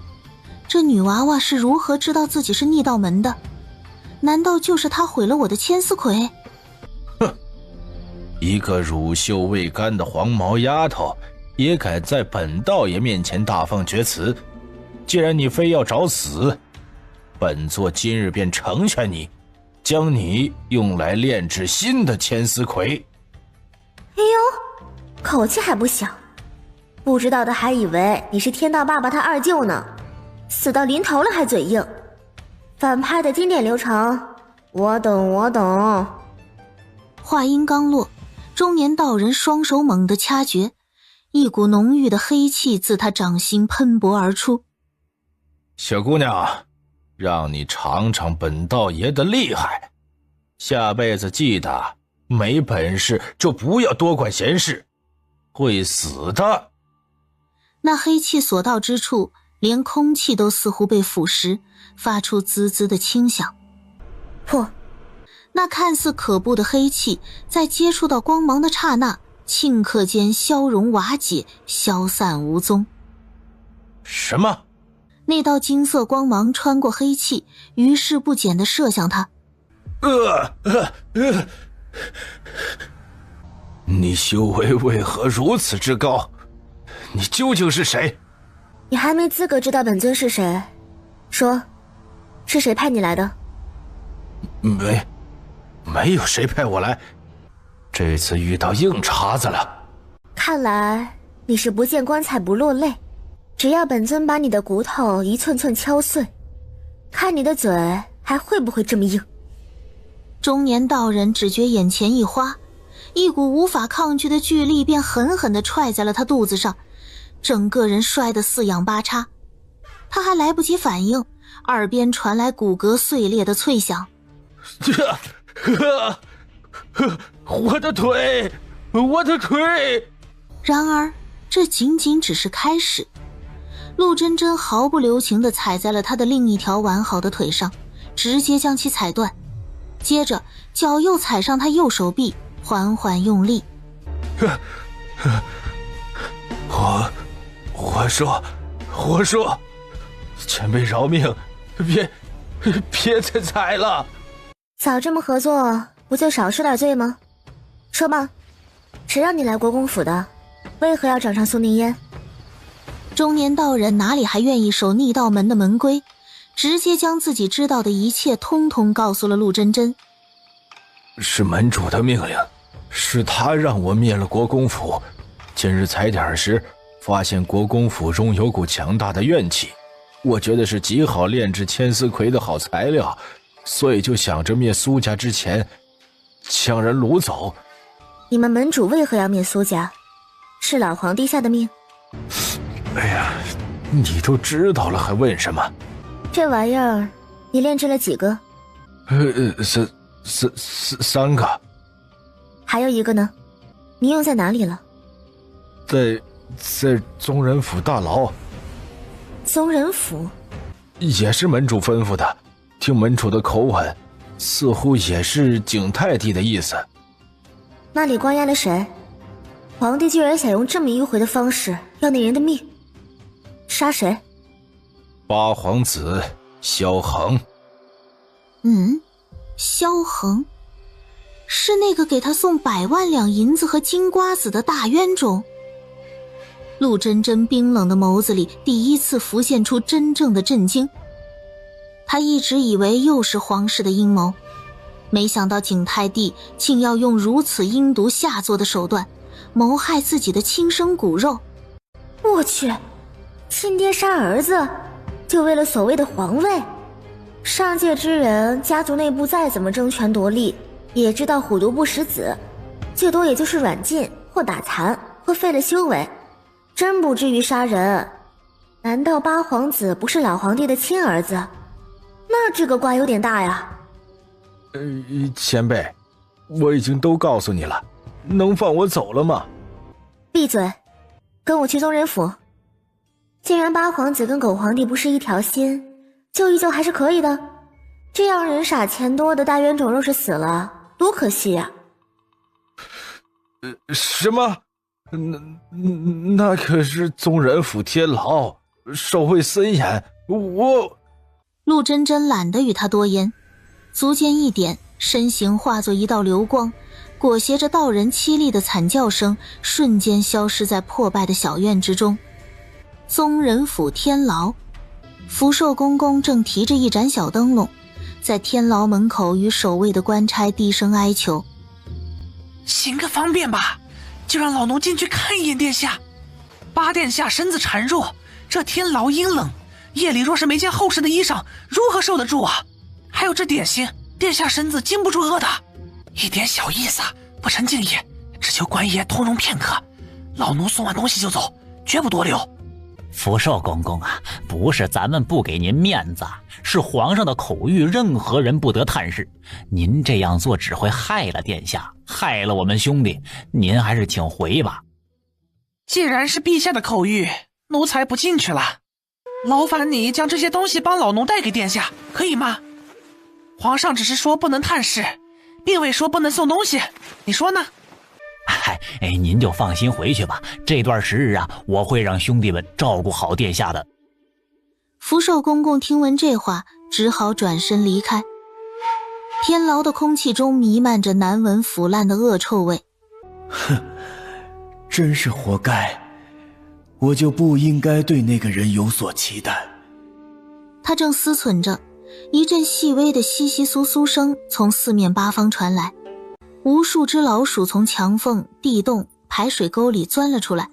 这女娃娃是如何知道自己是逆道门的？难道就是她毁了我的千丝葵？哼，一个乳臭未干的黄毛丫头，也敢在本道爷面前大放厥词。既然你非要找死，本座今日便成全你，将你用来炼制新的千丝葵。哎呦，口气还不小，不知道的还以为你是天道爸爸他二舅呢，死到临头了还嘴硬。反派的经典流程，我懂。话音刚落，中年道人双手猛地掐诀，一股浓郁的黑气自他掌心喷薄而出。小姑娘，让你尝尝本道爷的厉害，下辈子记得没本事就不要多管闲事，会死的。那黑气所到之处，连空气都似乎被腐蚀，发出滋滋的轻响。破！那看似可怖的黑气，在接触到光芒的刹那，顷刻间消融瓦解，消散无踪。什么？那道金色光芒穿过黑气，于事不减地射向他。你修为为何如此之高？你究竟是谁？你还没资格知道本尊是谁，说，是谁派你来的？没有谁派我来，这次遇到硬茬子了。看来你是不见棺材不落泪，只要本尊把你的骨头一寸寸敲碎，看你的嘴还会不会这么硬。中年道人只觉眼前一花，一股无法抗拒的巨力便狠狠地踹在了他肚子上，整个人摔得四仰八叉。他还来不及反应，耳边传来骨骼碎裂的脆响。我的腿！然而这仅仅只是开始。陆真真毫不留情地踩在了他的另一条完好的腿上，直接将其踩断，接着脚又踩上他右手臂，缓缓用力。我说，前辈饶命，别再踩了。早这么合作，不就少受点罪吗？说吧，谁让你来国公府的？为何要找上苏宁烟？中年道人哪里还愿意守逆道门的门规，直接将自己知道的一切通通告诉了陆真真。是门主的命令，是他让我灭了国公府。今日踩点时，发现国公府中有股强大的怨气，我觉得是极好炼制千丝葵的好材料，所以就想着灭苏家之前将人掳走。你们门主为何要灭苏家？是老皇帝下的命？哎呀，你都知道了还问什么？这玩意儿你炼制了几个？3个。还有一个呢？你用在哪里了？在宗人府大牢。宗人府也是门主吩咐的，听门主的口吻，似乎也是景泰帝的意思。那里关押了谁？皇帝居然想用这么迂回的方式要那人的命，杀谁？八皇子萧恒。萧恒是那个给他送100万两银子和金瓜子的大冤种。陆真真冰冷的眸子里第一次浮现出真正的震惊。他一直以为又是皇室的阴谋，没想到景泰帝竟要用如此阴毒下作的手段谋害自己的亲生骨肉。我去，亲爹杀儿子就为了所谓的皇位？上界之人家族内部再怎么争权夺利，也知道虎毒不食子，最多也就是软禁或打残或废了修为，真不至于杀人。难道八皇子不是老皇帝的亲儿子？那这个瓜有点大呀。前辈，我已经都告诉你了，能放我走了吗？闭嘴，跟我去宗人府。既然八皇子跟狗皇帝不是一条心，救一救还是可以的。这样人傻钱多的大冤种若是死了，多可惜呀。什么？那可是宗人府天牢，守卫森严，我……陆真真懒得与他多言，足尖一点，身形化作一道流光，裹挟着道人凄厉的惨叫声，瞬间消失在破败的小院之中。宗人府天牢，福寿公公正提着一盏小灯笼，在天牢门口与守卫的官差低声哀求：行个方便吧，就让老奴进去看一眼殿下。八殿下身子孱弱，这天劳阴冷，夜里若是没件厚实的衣裳，如何受得住啊？还有这点心，殿下身子经不住饿的。一点小意思，不成敬意，只求官爷通融片刻，老奴送完东西就走，绝不多留。福寿公公啊，不是咱们不给您面子，是皇上的口谕，任何人不得探视。您这样做只会害了殿下，害了我们兄弟，您还是请回吧。既然是陛下的口谕，奴才不进去了。劳烦你将这些东西帮老奴带给殿下，可以吗？皇上只是说不能探视，并未说不能送东西，你说呢？您就放心回去吧，这段时日啊，我会让兄弟们照顾好殿下的。福寿公公听闻这话，只好转身离开。天牢的空气中弥漫着难闻腐烂的恶臭味。哼，真是活该，我就不应该对那个人有所期待。他正思忖着，一阵细微的窸窸窣窣声从四面八方传来，无数只老鼠从墙缝、地洞、排水沟里钻了出来。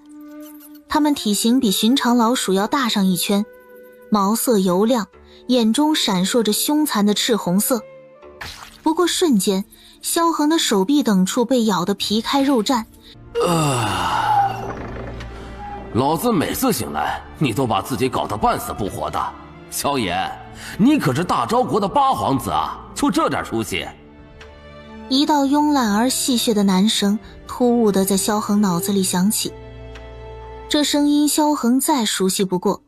它们体型比寻常老鼠要大上一圈，毛色油亮，眼中闪烁着凶残的赤红色。不过瞬间，萧恒的手臂等处被咬得皮开肉绽。老子每次醒来，你都把自己搞得半死不活的。萧炎，你可是大昭国的八皇子啊，就这点出息？一道慵懒而戏谑的男声突兀地在萧恒脑子里响起。这声音萧恒再熟悉不过，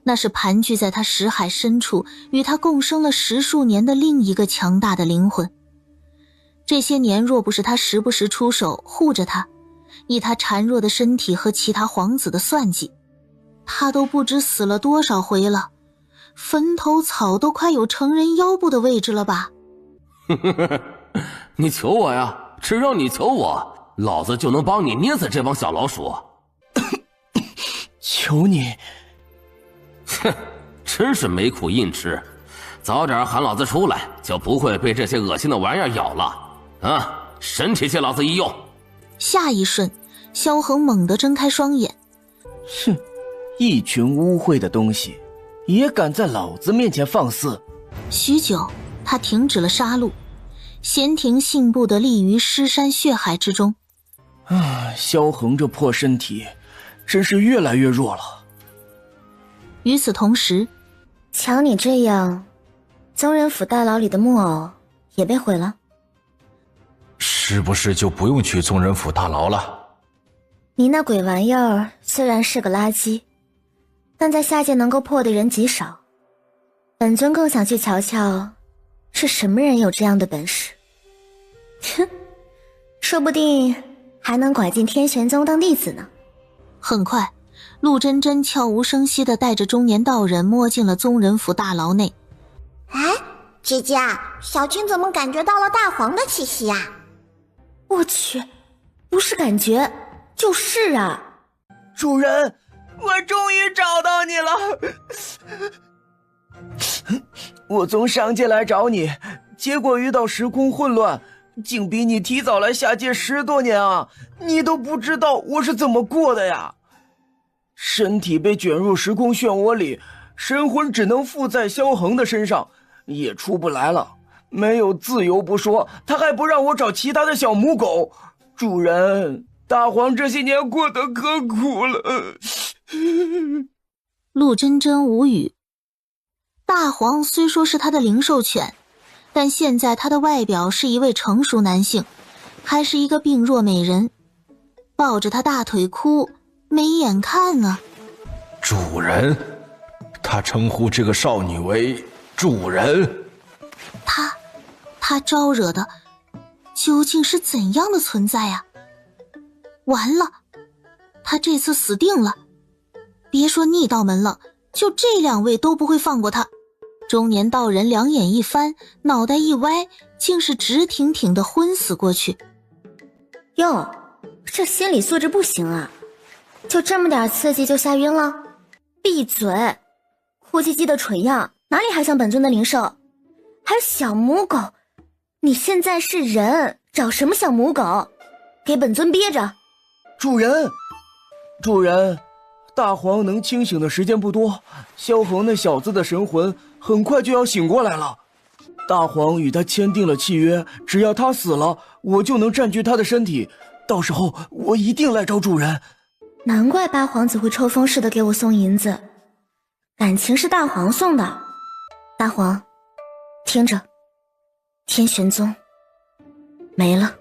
那是盘踞在他识海深处，与他共生了10数年的另一个强大的灵魂。这些年若不是他时不时出手护着他，以他孱弱的身体和其他皇子的算计，他都不知死了多少回了，坟头草都快有成人腰部的位置了吧。你求我呀，只要你求我，老子就能帮你捏死这帮小老鼠。求你。哼，真是没苦硬吃，早点喊老子出来，就不会被这些恶心的玩意儿咬了啊！神体借老子一用。下一瞬，萧恒猛地睁开双眼。哼，一群污秽的东西，也敢在老子面前放肆。许久，他停止了杀戮，闲庭信步地立于尸山血海之中。萧恒这破身体真是越来越弱了。与此同时，瞧你这样，宗人府大牢里的木偶也被毁了。是不是就不用去宗人府大牢了？你那鬼玩意儿虽然是个垃圾，但在下界能够破的人极少。本尊更想去瞧瞧，是什么人有这样的本事。哼，说不定还能拐进天玄宗当弟子呢。很快，陆真真悄无声息地带着中年道人摸进了宗人府大牢内。哎，姐姐，小青怎么感觉到了大黄的气息啊？我去，不是感觉，就是啊！主人，我终于找到你了！我从上界来找你，结果遇到时空混乱，竟比你提早来下界10多年啊！你都不知道我是怎么过的呀！身体被卷入时空漩涡里，神魂只能附在萧恒的身上，也出不来了。没有自由不说，他还不让我找其他的小母狗。主人，大黄这些年过得可苦了。陆真真无语。大黄虽说是他的灵兽犬，但现在他的外表是一位成熟男性，还是一个病弱美人，抱着他大腿哭，没眼看啊。主人，他称呼这个少女为主人。他招惹的究竟是怎样的存在啊？完了，他这次死定了。别说逆道门了，就这2位都不会放过他。中年道人两眼一翻，脑袋一歪，竟是直挺挺地昏死过去。哟，这心理素质不行啊，就这么点刺激就吓晕了？闭嘴，哭唧唧的蠢样，哪里还像本尊的灵兽？还有小母狗，你现在是人，找什么小母狗？给本尊憋着，主人，大黄能清醒的时间不多，萧恒那小子的神魂很快就要醒过来了。大黄与他签订了契约，只要他死了，我就能占据他的身体，到时候我一定来找主人。难怪八皇子会抽风似的给我送银子，感情是大黄送的。大黄，听着，天玄宗没了。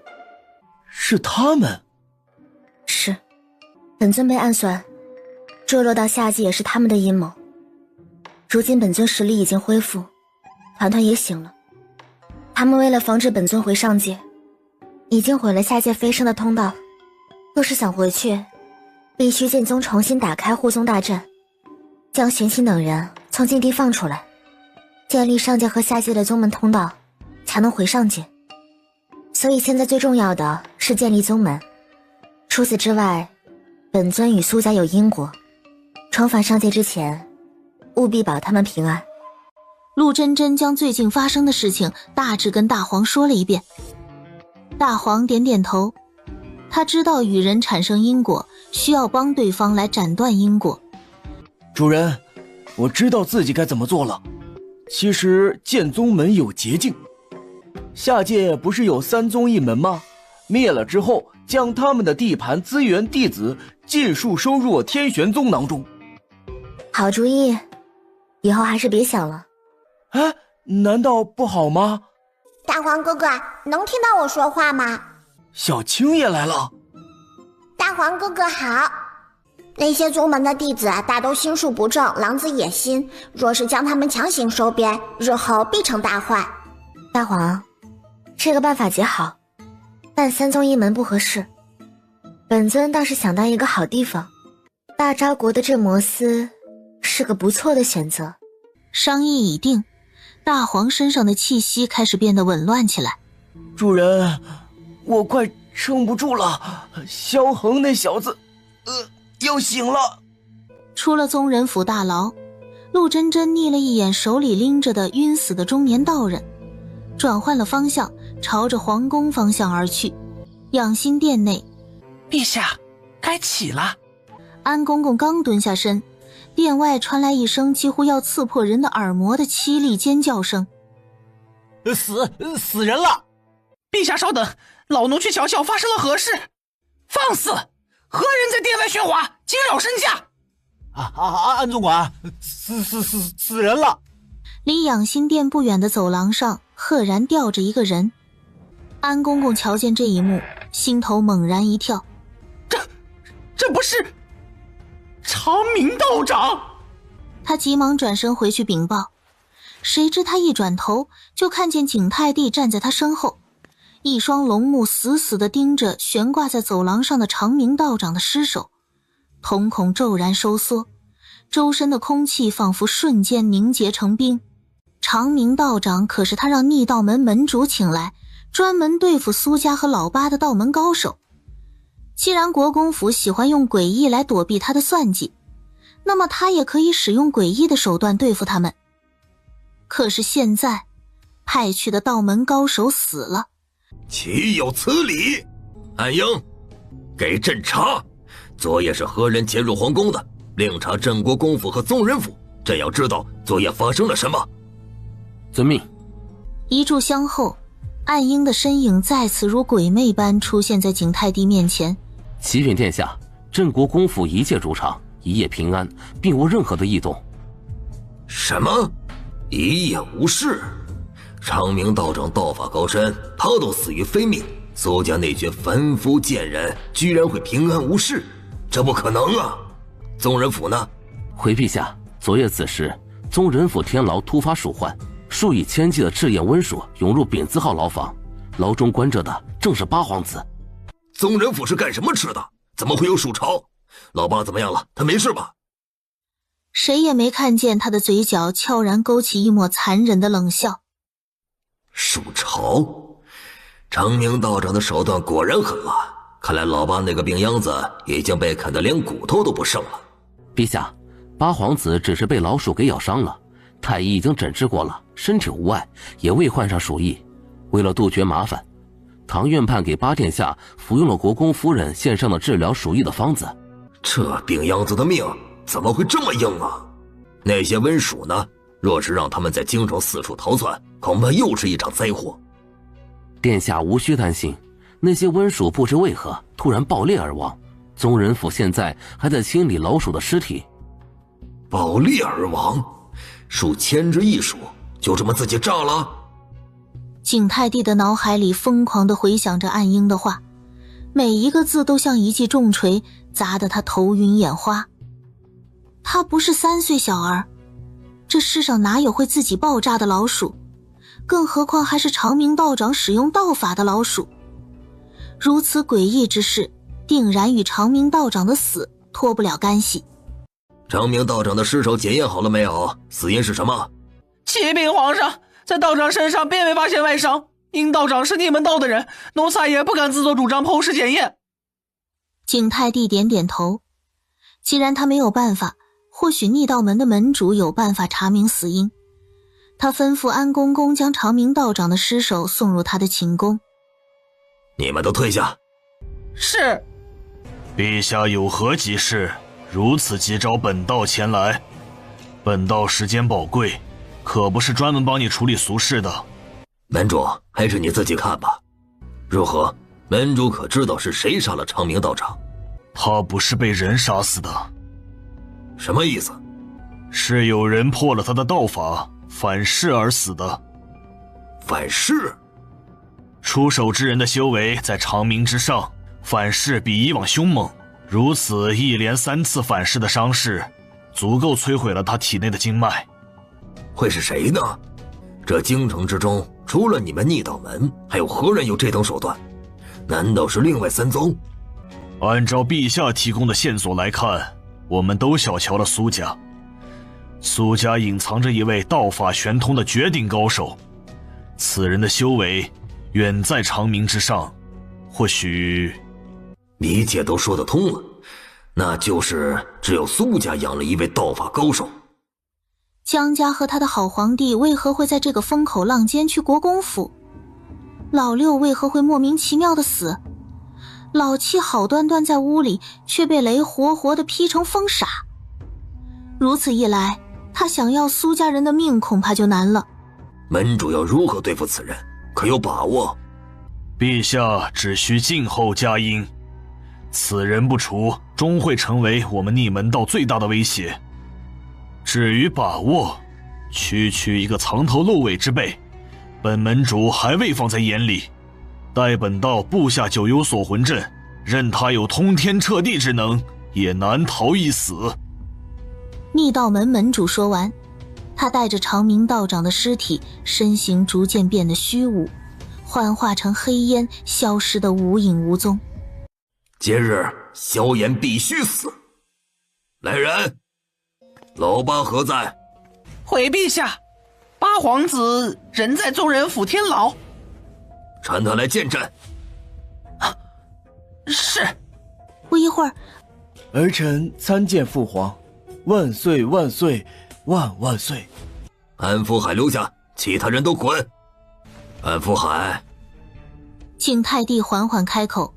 是他们？是，本尊被暗算，坠落到下界也是他们的阴谋。如今本尊实力已经恢复，团团也醒了。他们为了防止本尊回上界，已经毁了下界飞升的通道。若是想回去，必须剑宗重新打开护宗大阵，将玄清等人从禁地放出来，建立上界和下界的宗门通道，才能回上界。所以现在最重要的是建立宗门。除此之外，本尊与苏家有因果，重返上界之前，务必保他们平安。陆真真将最近发生的事情大致跟大黄说了一遍。大黄点点头，他知道与人产生因果，需要帮对方来斩断因果。主人，我知道自己该怎么做了。其实建宗门有捷径，下界不是有3宗一门吗？灭了之后，将他们的地盘、资源、弟子尽数收入天玄宗囊中。好主意，以后还是别想了。哎，难道不好吗？大黄哥哥，能听到我说话吗？小青也来了。大黄哥哥好。那些宗门的弟子大都心术不正，狼子野心，若是将他们强行收编，日后必成大患。大黄，这个办法极好，但3宗一门不合适。本尊倒是想到一个好地方，大昭国的镇魔司是个不错的选择。商议已定，大黄身上的气息开始变得紊乱起来。主人，我快撑不住了，萧恒那小子要醒了。出了宗人府大牢，陆真真睨了一眼手里拎着的晕死的中年道人，转换了方向，朝着皇宫方向而去。养心殿内，陛下该起了。安公公刚蹲下身，殿外传来一声几乎要刺破人的耳膜的凄厉尖叫声。死人了！陛下稍等，老奴去瞧瞧发生了何事。放肆！何人在殿外喧哗，惊扰身价？安总管，死人了！离养心殿不远的走廊上，赫然吊着一个人。安公公瞧见这一幕，心头猛然一跳。这不是长明道长？他急忙转身回去禀报，谁知他一转头就看见景泰帝站在他身后，一双龙目死死地盯着悬挂在走廊上的长明道长的尸首，瞳孔骤然收缩，周身的空气仿佛瞬间凝结成冰。长明道长可是他让逆道门门主请来，专门对付苏家和老八的道门高手。既然国公府喜欢用诡异来躲避他的算计，那么他也可以使用诡异的手段对付他们。可是现在派去的道门高手死了，岂有此理！安英，给朕查，昨夜是何人潜入皇宫的？另查镇国公府和宗人府，朕要知道昨夜发生了什么。遵命。一炷香后，暗英的身影再次如鬼魅般出现在景泰帝面前。启禀殿下，镇国公府一切如常，一夜平安，并无任何的异动。什么？一夜无事？长明道长道法高深，他都死于非命，苏家那群凡夫贱人居然会平安无事？这不可能啊！宗人府呢？回陛下，昨夜子时，宗人府天牢突发鼠患，数以千计的赤焰瘟鼠涌入丙字号牢房，牢中关着的正是八皇子。宗人府是干什么吃的？怎么会有鼠巢？老八怎么样了？他没事吧？谁也没看见他的嘴角悄然勾起一抹残忍的冷笑。鼠巢？长明道长的手段果然狠辣，看来老八那个病秧子已经被啃得连骨头都不剩了。陛下，八皇子只是被老鼠给咬伤了，太医已经诊治过了，身体无碍，也未患上鼠疫。为了杜绝麻烦，唐院判给八殿下服用了国公夫人献上的治疗鼠疫的方子。这病秧子的命怎么会这么硬啊？那些瘟鼠呢？若是让他们在京城四处逃窜，恐怕又是一场灾祸。殿下无需担心，那些瘟鼠不知为何突然爆裂而亡，宗人府现在还在清理老鼠的尸体。爆裂而亡？数千只一鼠就这么自己炸了？景泰帝的脑海里疯狂地回想着暗英的话，每一个字都像一记重锤，砸得他头晕眼花。他不是3岁小儿，这世上哪有会自己爆炸的老鼠，更何况还是长明道长使用道法的老鼠。如此诡异之事，定然与长明道长的死脱不了干系。长明道长的尸首检验好了没有？死因是什么？启禀皇上，在道长身上并未发现外伤，因道长是逆门道的人，奴才也不敢自作主张剖尸检验。景泰帝点点头，既然他没有办法，或许逆道门的门主有办法查明死因。他吩咐安公公将长明道长的尸首送入他的寝宫。你们都退下。是。陛下有何急事，如此急召本道前来？本道时间宝贵，可不是专门帮你处理俗事的。门主，还是你自己看吧。如何？门主可知道是谁杀了长明道长？他不是被人杀死的。什么意思？是有人破了他的道法，反噬而死的。反噬？出手之人的修为在长明之上，反噬比以往凶猛。如此一连3次反噬的伤势，足够摧毁了他体内的经脉。会是谁呢？这京城之中，除了你们逆道门，还有何人有这等手段？难道是另外3宗？按照陛下提供的线索来看，我们都小瞧了苏家。苏家隐藏着一位道法玄通的绝顶高手，此人的修为远在长明之上，或许……一切都说得通了，那就是只有苏家养了一位道法高手。江家和他的好皇帝为何会在这个风口浪尖去国公府？老六为何会莫名其妙的死？老七好端端在屋里，却被雷活活的劈成疯傻。如此一来，他想要苏家人的命恐怕就难了。门主要如何对付此人，可有把握？陛下只需静候佳音。此人不除，终会成为我们逆门道最大的威胁。至于把握，区区一个藏头露尾之辈，本门主还未放在眼里。待本道布下九幽锁魂阵，任他有通天彻地之能，也难逃一死。逆道门门主说完，他带着长明道长的尸体，身形逐渐变得虚无，幻化成黑烟，消失得无影无踪。今日萧炎必须死。来人，老八何在？回陛下，八皇子人在宗人府天牢。传他来见朕。是。不一会儿，儿臣参见父皇，万岁万岁万万岁。安福海留下，其他人都滚。安福海。景泰帝缓缓开口，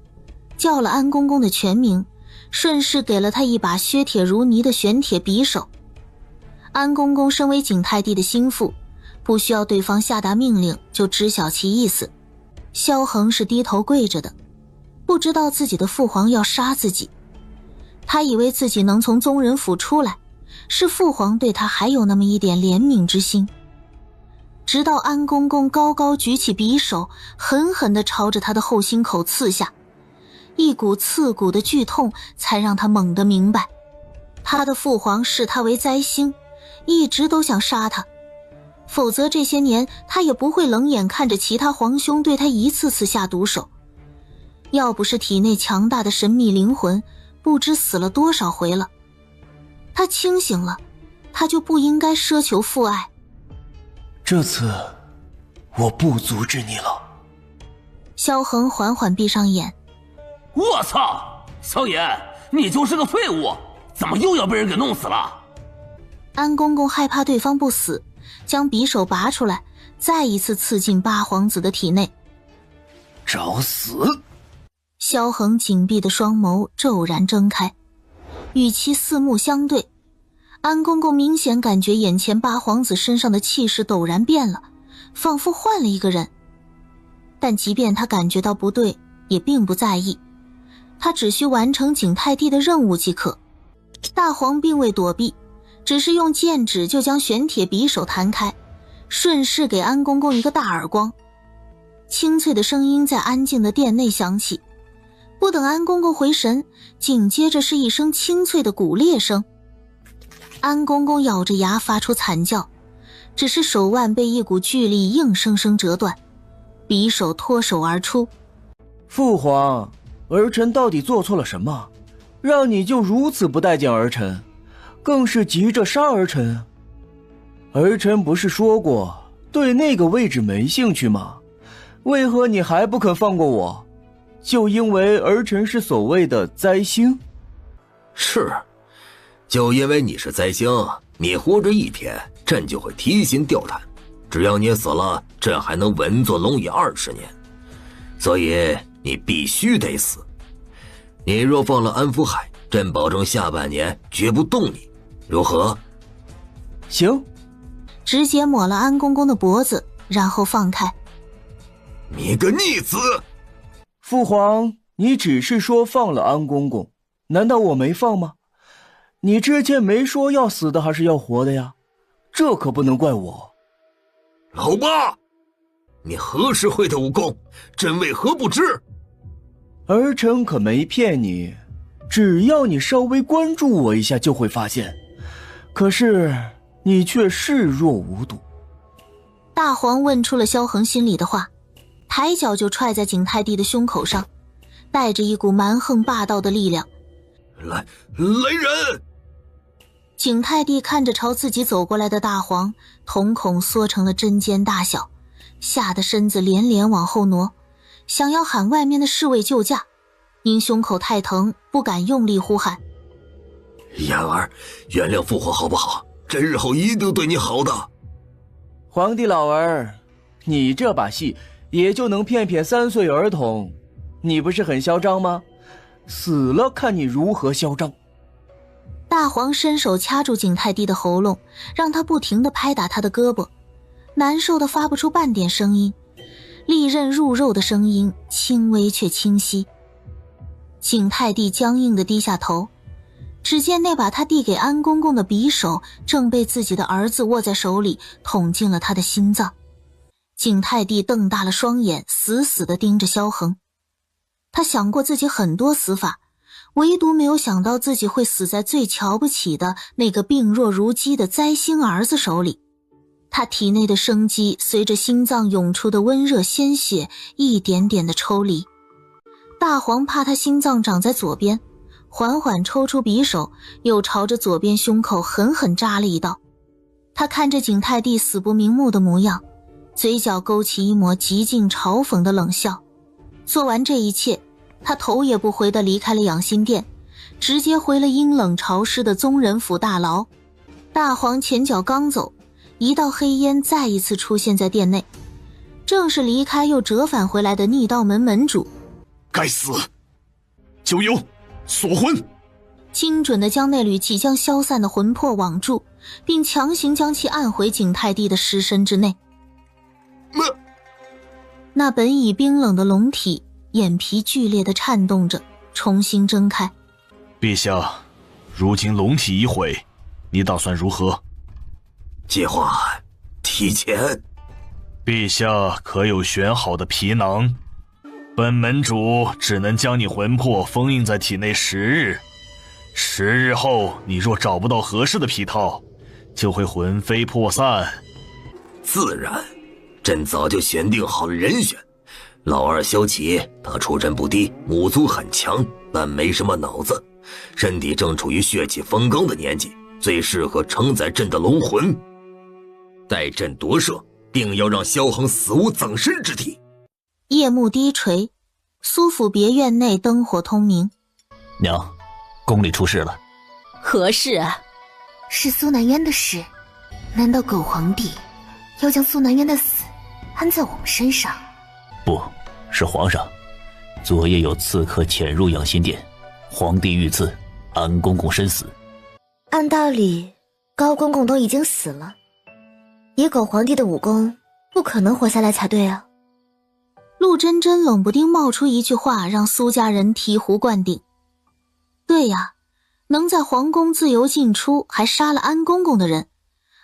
叫了安公公的全名，顺势给了他一把削铁如泥的玄铁匕首。安公公身为景泰帝的心腹，不需要对方下达命令就知晓其意思。萧恒是低头跪着的，不知道自己的父皇要杀自己。他以为自己能从宗人府出来，是父皇对他还有那么一点怜悯之心。直到安公公高高举起匕首，狠狠地朝着他的后心口刺下，一股刺骨的剧痛才让他猛地明白，他的父皇视他为灾星，一直都想杀他，否则这些年他也不会冷眼看着其他皇兄对他一次次下毒手。要不是体内强大的神秘灵魂，不知死了多少回了。他清醒了，他就不应该奢求父爱。这次我不阻止你了。萧恒缓缓闭上眼。我操，萧炎，你就是个废物，怎么又要被人给弄死了？安公公害怕对方不死，将匕首拔出来，再一次刺进八皇子的体内。找死！萧恒紧闭的双眸骤然睁开，与其四目相对，安公公明显感觉眼前八皇子身上的气势陡然变了，仿佛换了一个人。但即便他感觉到不对，也并不在意，他只需完成景泰帝的任务即可。大黄并未躲避，只是用剑指就将玄铁匕首弹开，顺势给安公公一个大耳光。清脆的声音在安静的殿内响起，不等安公公回神，紧接着是一声清脆的骨裂声。安公公咬着牙发出惨叫，只是手腕被一股巨力硬生生折断，匕首脱手而出。父皇，儿臣到底做错了什么，让你就如此不待见儿臣，更是急着杀儿臣？儿臣不是说过对那个位置没兴趣吗？为何你还不肯放过我？就因为儿臣是所谓的灾星？是，就因为你是灾星，你活着一天，朕就会提心吊胆。只要你死了，朕还能稳坐龙椅20年。所以你必须得死。你若放了安福海，朕保证下半年绝不动你，如何？行。直接抹了安公公的脖子，然后放开。你个逆子！父皇，你只是说放了安公公，难道我没放吗？你之前没说要死的还是要活的呀？这可不能怪我。老八，你何时会的武功，朕为何不知？儿臣可没骗你，只要你稍微关注我一下就会发现，可是你却视若无睹。大黄问出了萧恒心里的话，抬脚就踹在景泰帝的胸口上，带着一股蛮横霸道的力量。来人！景泰帝看着朝自己走过来的大黄，瞳孔缩成了针尖大小，吓得身子连连往后挪，想要喊外面的侍卫救驾，因胸口太疼不敢用力呼喊。妍儿，原谅父皇好不好？朕日后一定对你好的。皇帝老儿，你这把戏也就能骗骗3岁儿童，你不是很嚣张吗？死了看你如何嚣张。大黄伸手掐住景泰帝的喉咙，让他不停地拍打他的胳膊，难受的发不出半点声音，利刃入肉的声音轻微却清晰。景泰帝僵硬地低下头，只见那把他递给安公公的匕首正被自己的儿子握在手里，捅进了他的心脏。景泰帝瞪大了双眼，死死地盯着萧恒。他想过自己很多死法，唯独没有想到自己会死在最瞧不起的那个病弱如鸡的灾星儿子手里。他体内的生机随着心脏涌出的温热鲜血一点点的抽离。大黄怕他心脏长在左边，缓缓抽出匕首，又朝着左边胸口狠狠扎了一刀。他看着景泰帝死不瞑目的模样，嘴角勾起一抹极尽嘲讽的冷笑。做完这一切，他头也不回地离开了养心殿，直接回了阴冷潮湿的宗人府大牢。大黄前脚刚走，一道黑烟再一次出现在殿内，正是离开又折返回来的逆道门门主。该死！九幽，锁魂！精准地将那缕即将消散的魂魄网住，并强行将其按回景泰帝的尸身之内。那本已冰冷的龙体眼皮剧烈地颤动着，重新睁开。陛下，如今龙体已毁，你打算如何？计划提前。陛下可有选好的皮囊？本门主只能将你魂魄封印在体内10日，10日后你若找不到合适的皮套，就会魂飞魄散。自然，朕早就选定好了人选。老二萧齐，他出身不低，武族很强，但没什么脑子，身体正处于血气方刚的年纪，最适合承载朕的龙魂。待朕夺舍，定要让萧恒死无葬身之地。夜幕低垂，苏府别院内灯火通明。娘，宫里出事了。何事啊？是苏南渊的事。难道狗皇帝要将苏南渊的死安在我们身上？不，是皇上。昨夜有刺客潜入养心殿，皇帝遇刺，安公公身死。按道理，高公公都已经死了，以狗皇帝的武功，不可能活下来才对啊。陆真真冷不丁冒出一句话，让苏家人醍醐灌顶。对呀，能在皇宫自由进出，还杀了安公公的人，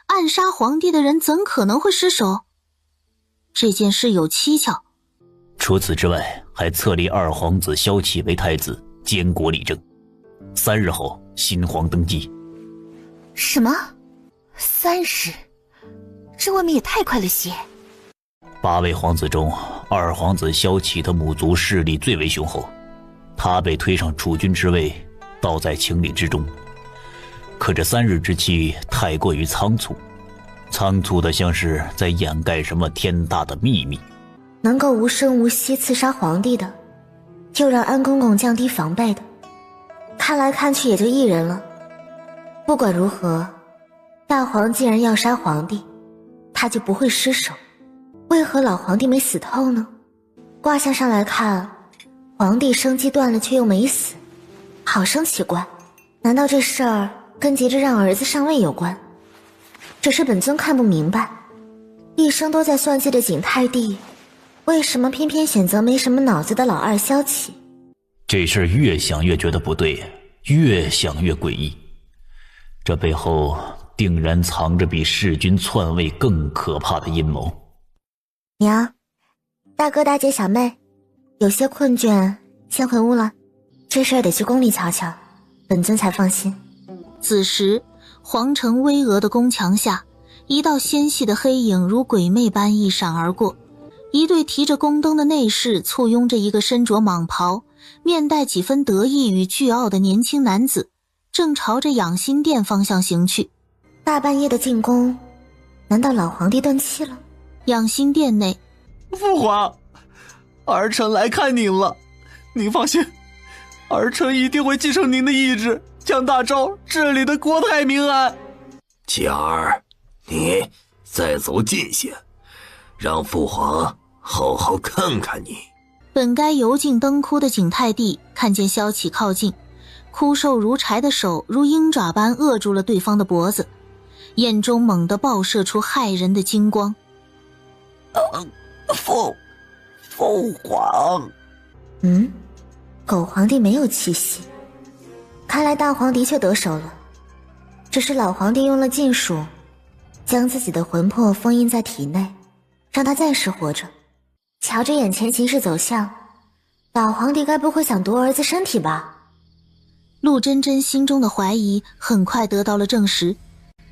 暗杀皇帝的人怎可能会失手？这件事有蹊跷。除此之外，还册立二皇子萧启为太子，监国理政。3日后，新皇登基。什么？3日？这未免也太快了些。8位皇子中，二皇子萧启的母族势力最为雄厚，他被推上储君之位，倒在情理之中。可这3日之期太过于仓促，仓促的像是在掩盖什么天大的秘密。能够无声无息刺杀皇帝的，又让安公公降低防备的，看来看去也就1人了。不管如何，大皇既然要杀皇帝，他就不会失手。为何老皇帝没死透呢？卦象上来看，皇帝生机断了却又没死，好生奇怪。难道这事儿跟急着让儿子上位有关？只是本尊看不明白，一生都在算计的景泰帝，为什么偏偏选择没什么脑子的老二萧启？这事儿越想越觉得不对，越想越诡异。这背后定然藏着比弑君篡位更可怕的阴谋。娘，大哥大姐小妹，有些困倦，先回屋了。这事儿得去宫里瞧瞧，本尊才放心。此时，皇城巍峨的宫墙下，一道纤细的黑影如鬼魅般一闪而过。一对提着宫灯的内侍簇拥着一个身着蟒袍、面带几分得意与倨傲的年轻男子，正朝着养心殿方向行去。大半夜的进宫，难道老皇帝断气了？养心殿内，父皇，儿臣来看您了。您放心，儿臣一定会继承您的意志，将大赵治理的国泰民安。启儿，你再走近些，让父皇好好看看你。本该油尽灯枯的景泰帝看见萧启靠近，枯瘦如柴的手如鹰爪般扼住了对方的脖子，眼中猛地爆射出骇人的金光。父皇。狗皇帝没有气息，看来大皇的确得手了，只是老皇帝用了禁术，将自己的魂魄封印在体内，让他暂时活着。瞧着眼前形势走向，老皇帝该不会想夺儿子身体吧？陆真真心中的怀疑很快得到了证实，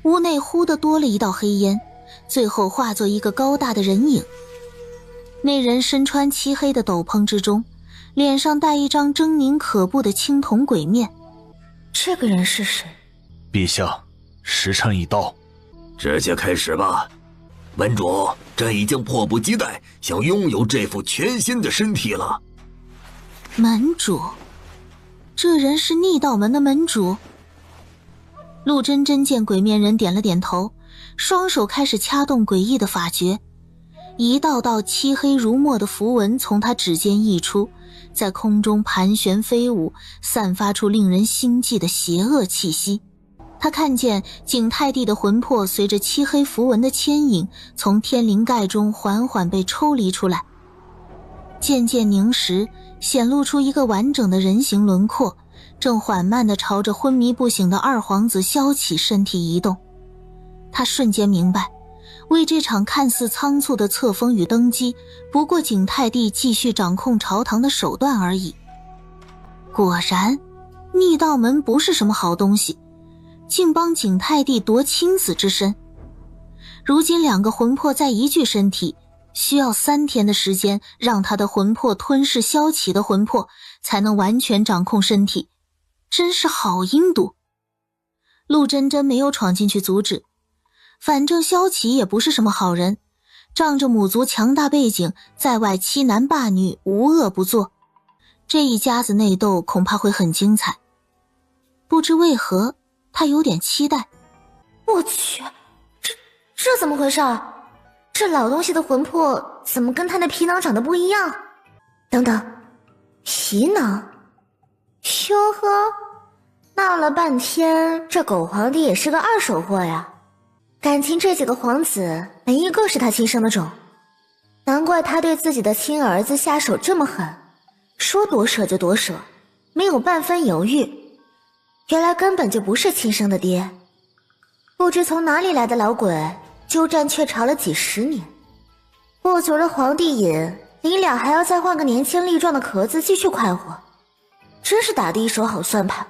屋内忽地多了一道黑烟，最后化作一个高大的人影。那人身穿漆黑的斗篷之中，脸上戴一张狰狞可怖的青铜鬼面。这个人是谁？陛下，时辰已到，直接开始吧。门主，朕已经迫不及待想拥有这副全新的身体了。门主？这人是逆道门的门主？陆真真见鬼面人点了点头，双手开始掐动诡异的法诀，一道道漆黑如墨的符文从他指尖溢出，在空中盘旋飞舞，散发出令人心悸的邪恶气息。他看见景泰帝的魂魄随着漆黑符文的牵引，从天灵盖中缓缓被抽离出来，渐渐凝实，显露出一个完整的人形轮廓，正缓慢地朝着昏迷不醒的二皇子萧启身体移动。他瞬间明白，为这场看似仓促的册封与登基，不过景泰帝继续掌控朝堂的手段而已。果然，逆道门不是什么好东西，竟帮景泰帝夺亲子之身。如今两个魂魄在一具身体，需要3天的时间让他的魂魄吞噬萧启的魂魄，才能完全掌控身体，真是好阴毒。陆真真没有闯进去阻止，反正萧启也不是什么好人，仗着母族强大背景，在外欺男霸女，无恶不作。这一家子内斗恐怕会很精彩。不知为何，他有点期待。我去，这怎么回事？这老东西的魂魄怎么跟他的皮囊长得不一样？等等，皮囊？哟呵，闹了半天，这狗皇帝也是个二手货呀。感情这几个皇子没一个是他亲生的种，难怪他对自己的亲儿子下手这么狠，说夺舍就夺舍，没有半分犹豫。原来根本就不是亲生的爹，不知从哪里来的老鬼，鸠占鹊巢了几10年，不足了皇帝瘾，临了还要再换个年轻力壮的壳子继续快活，真是打的一手好算盘。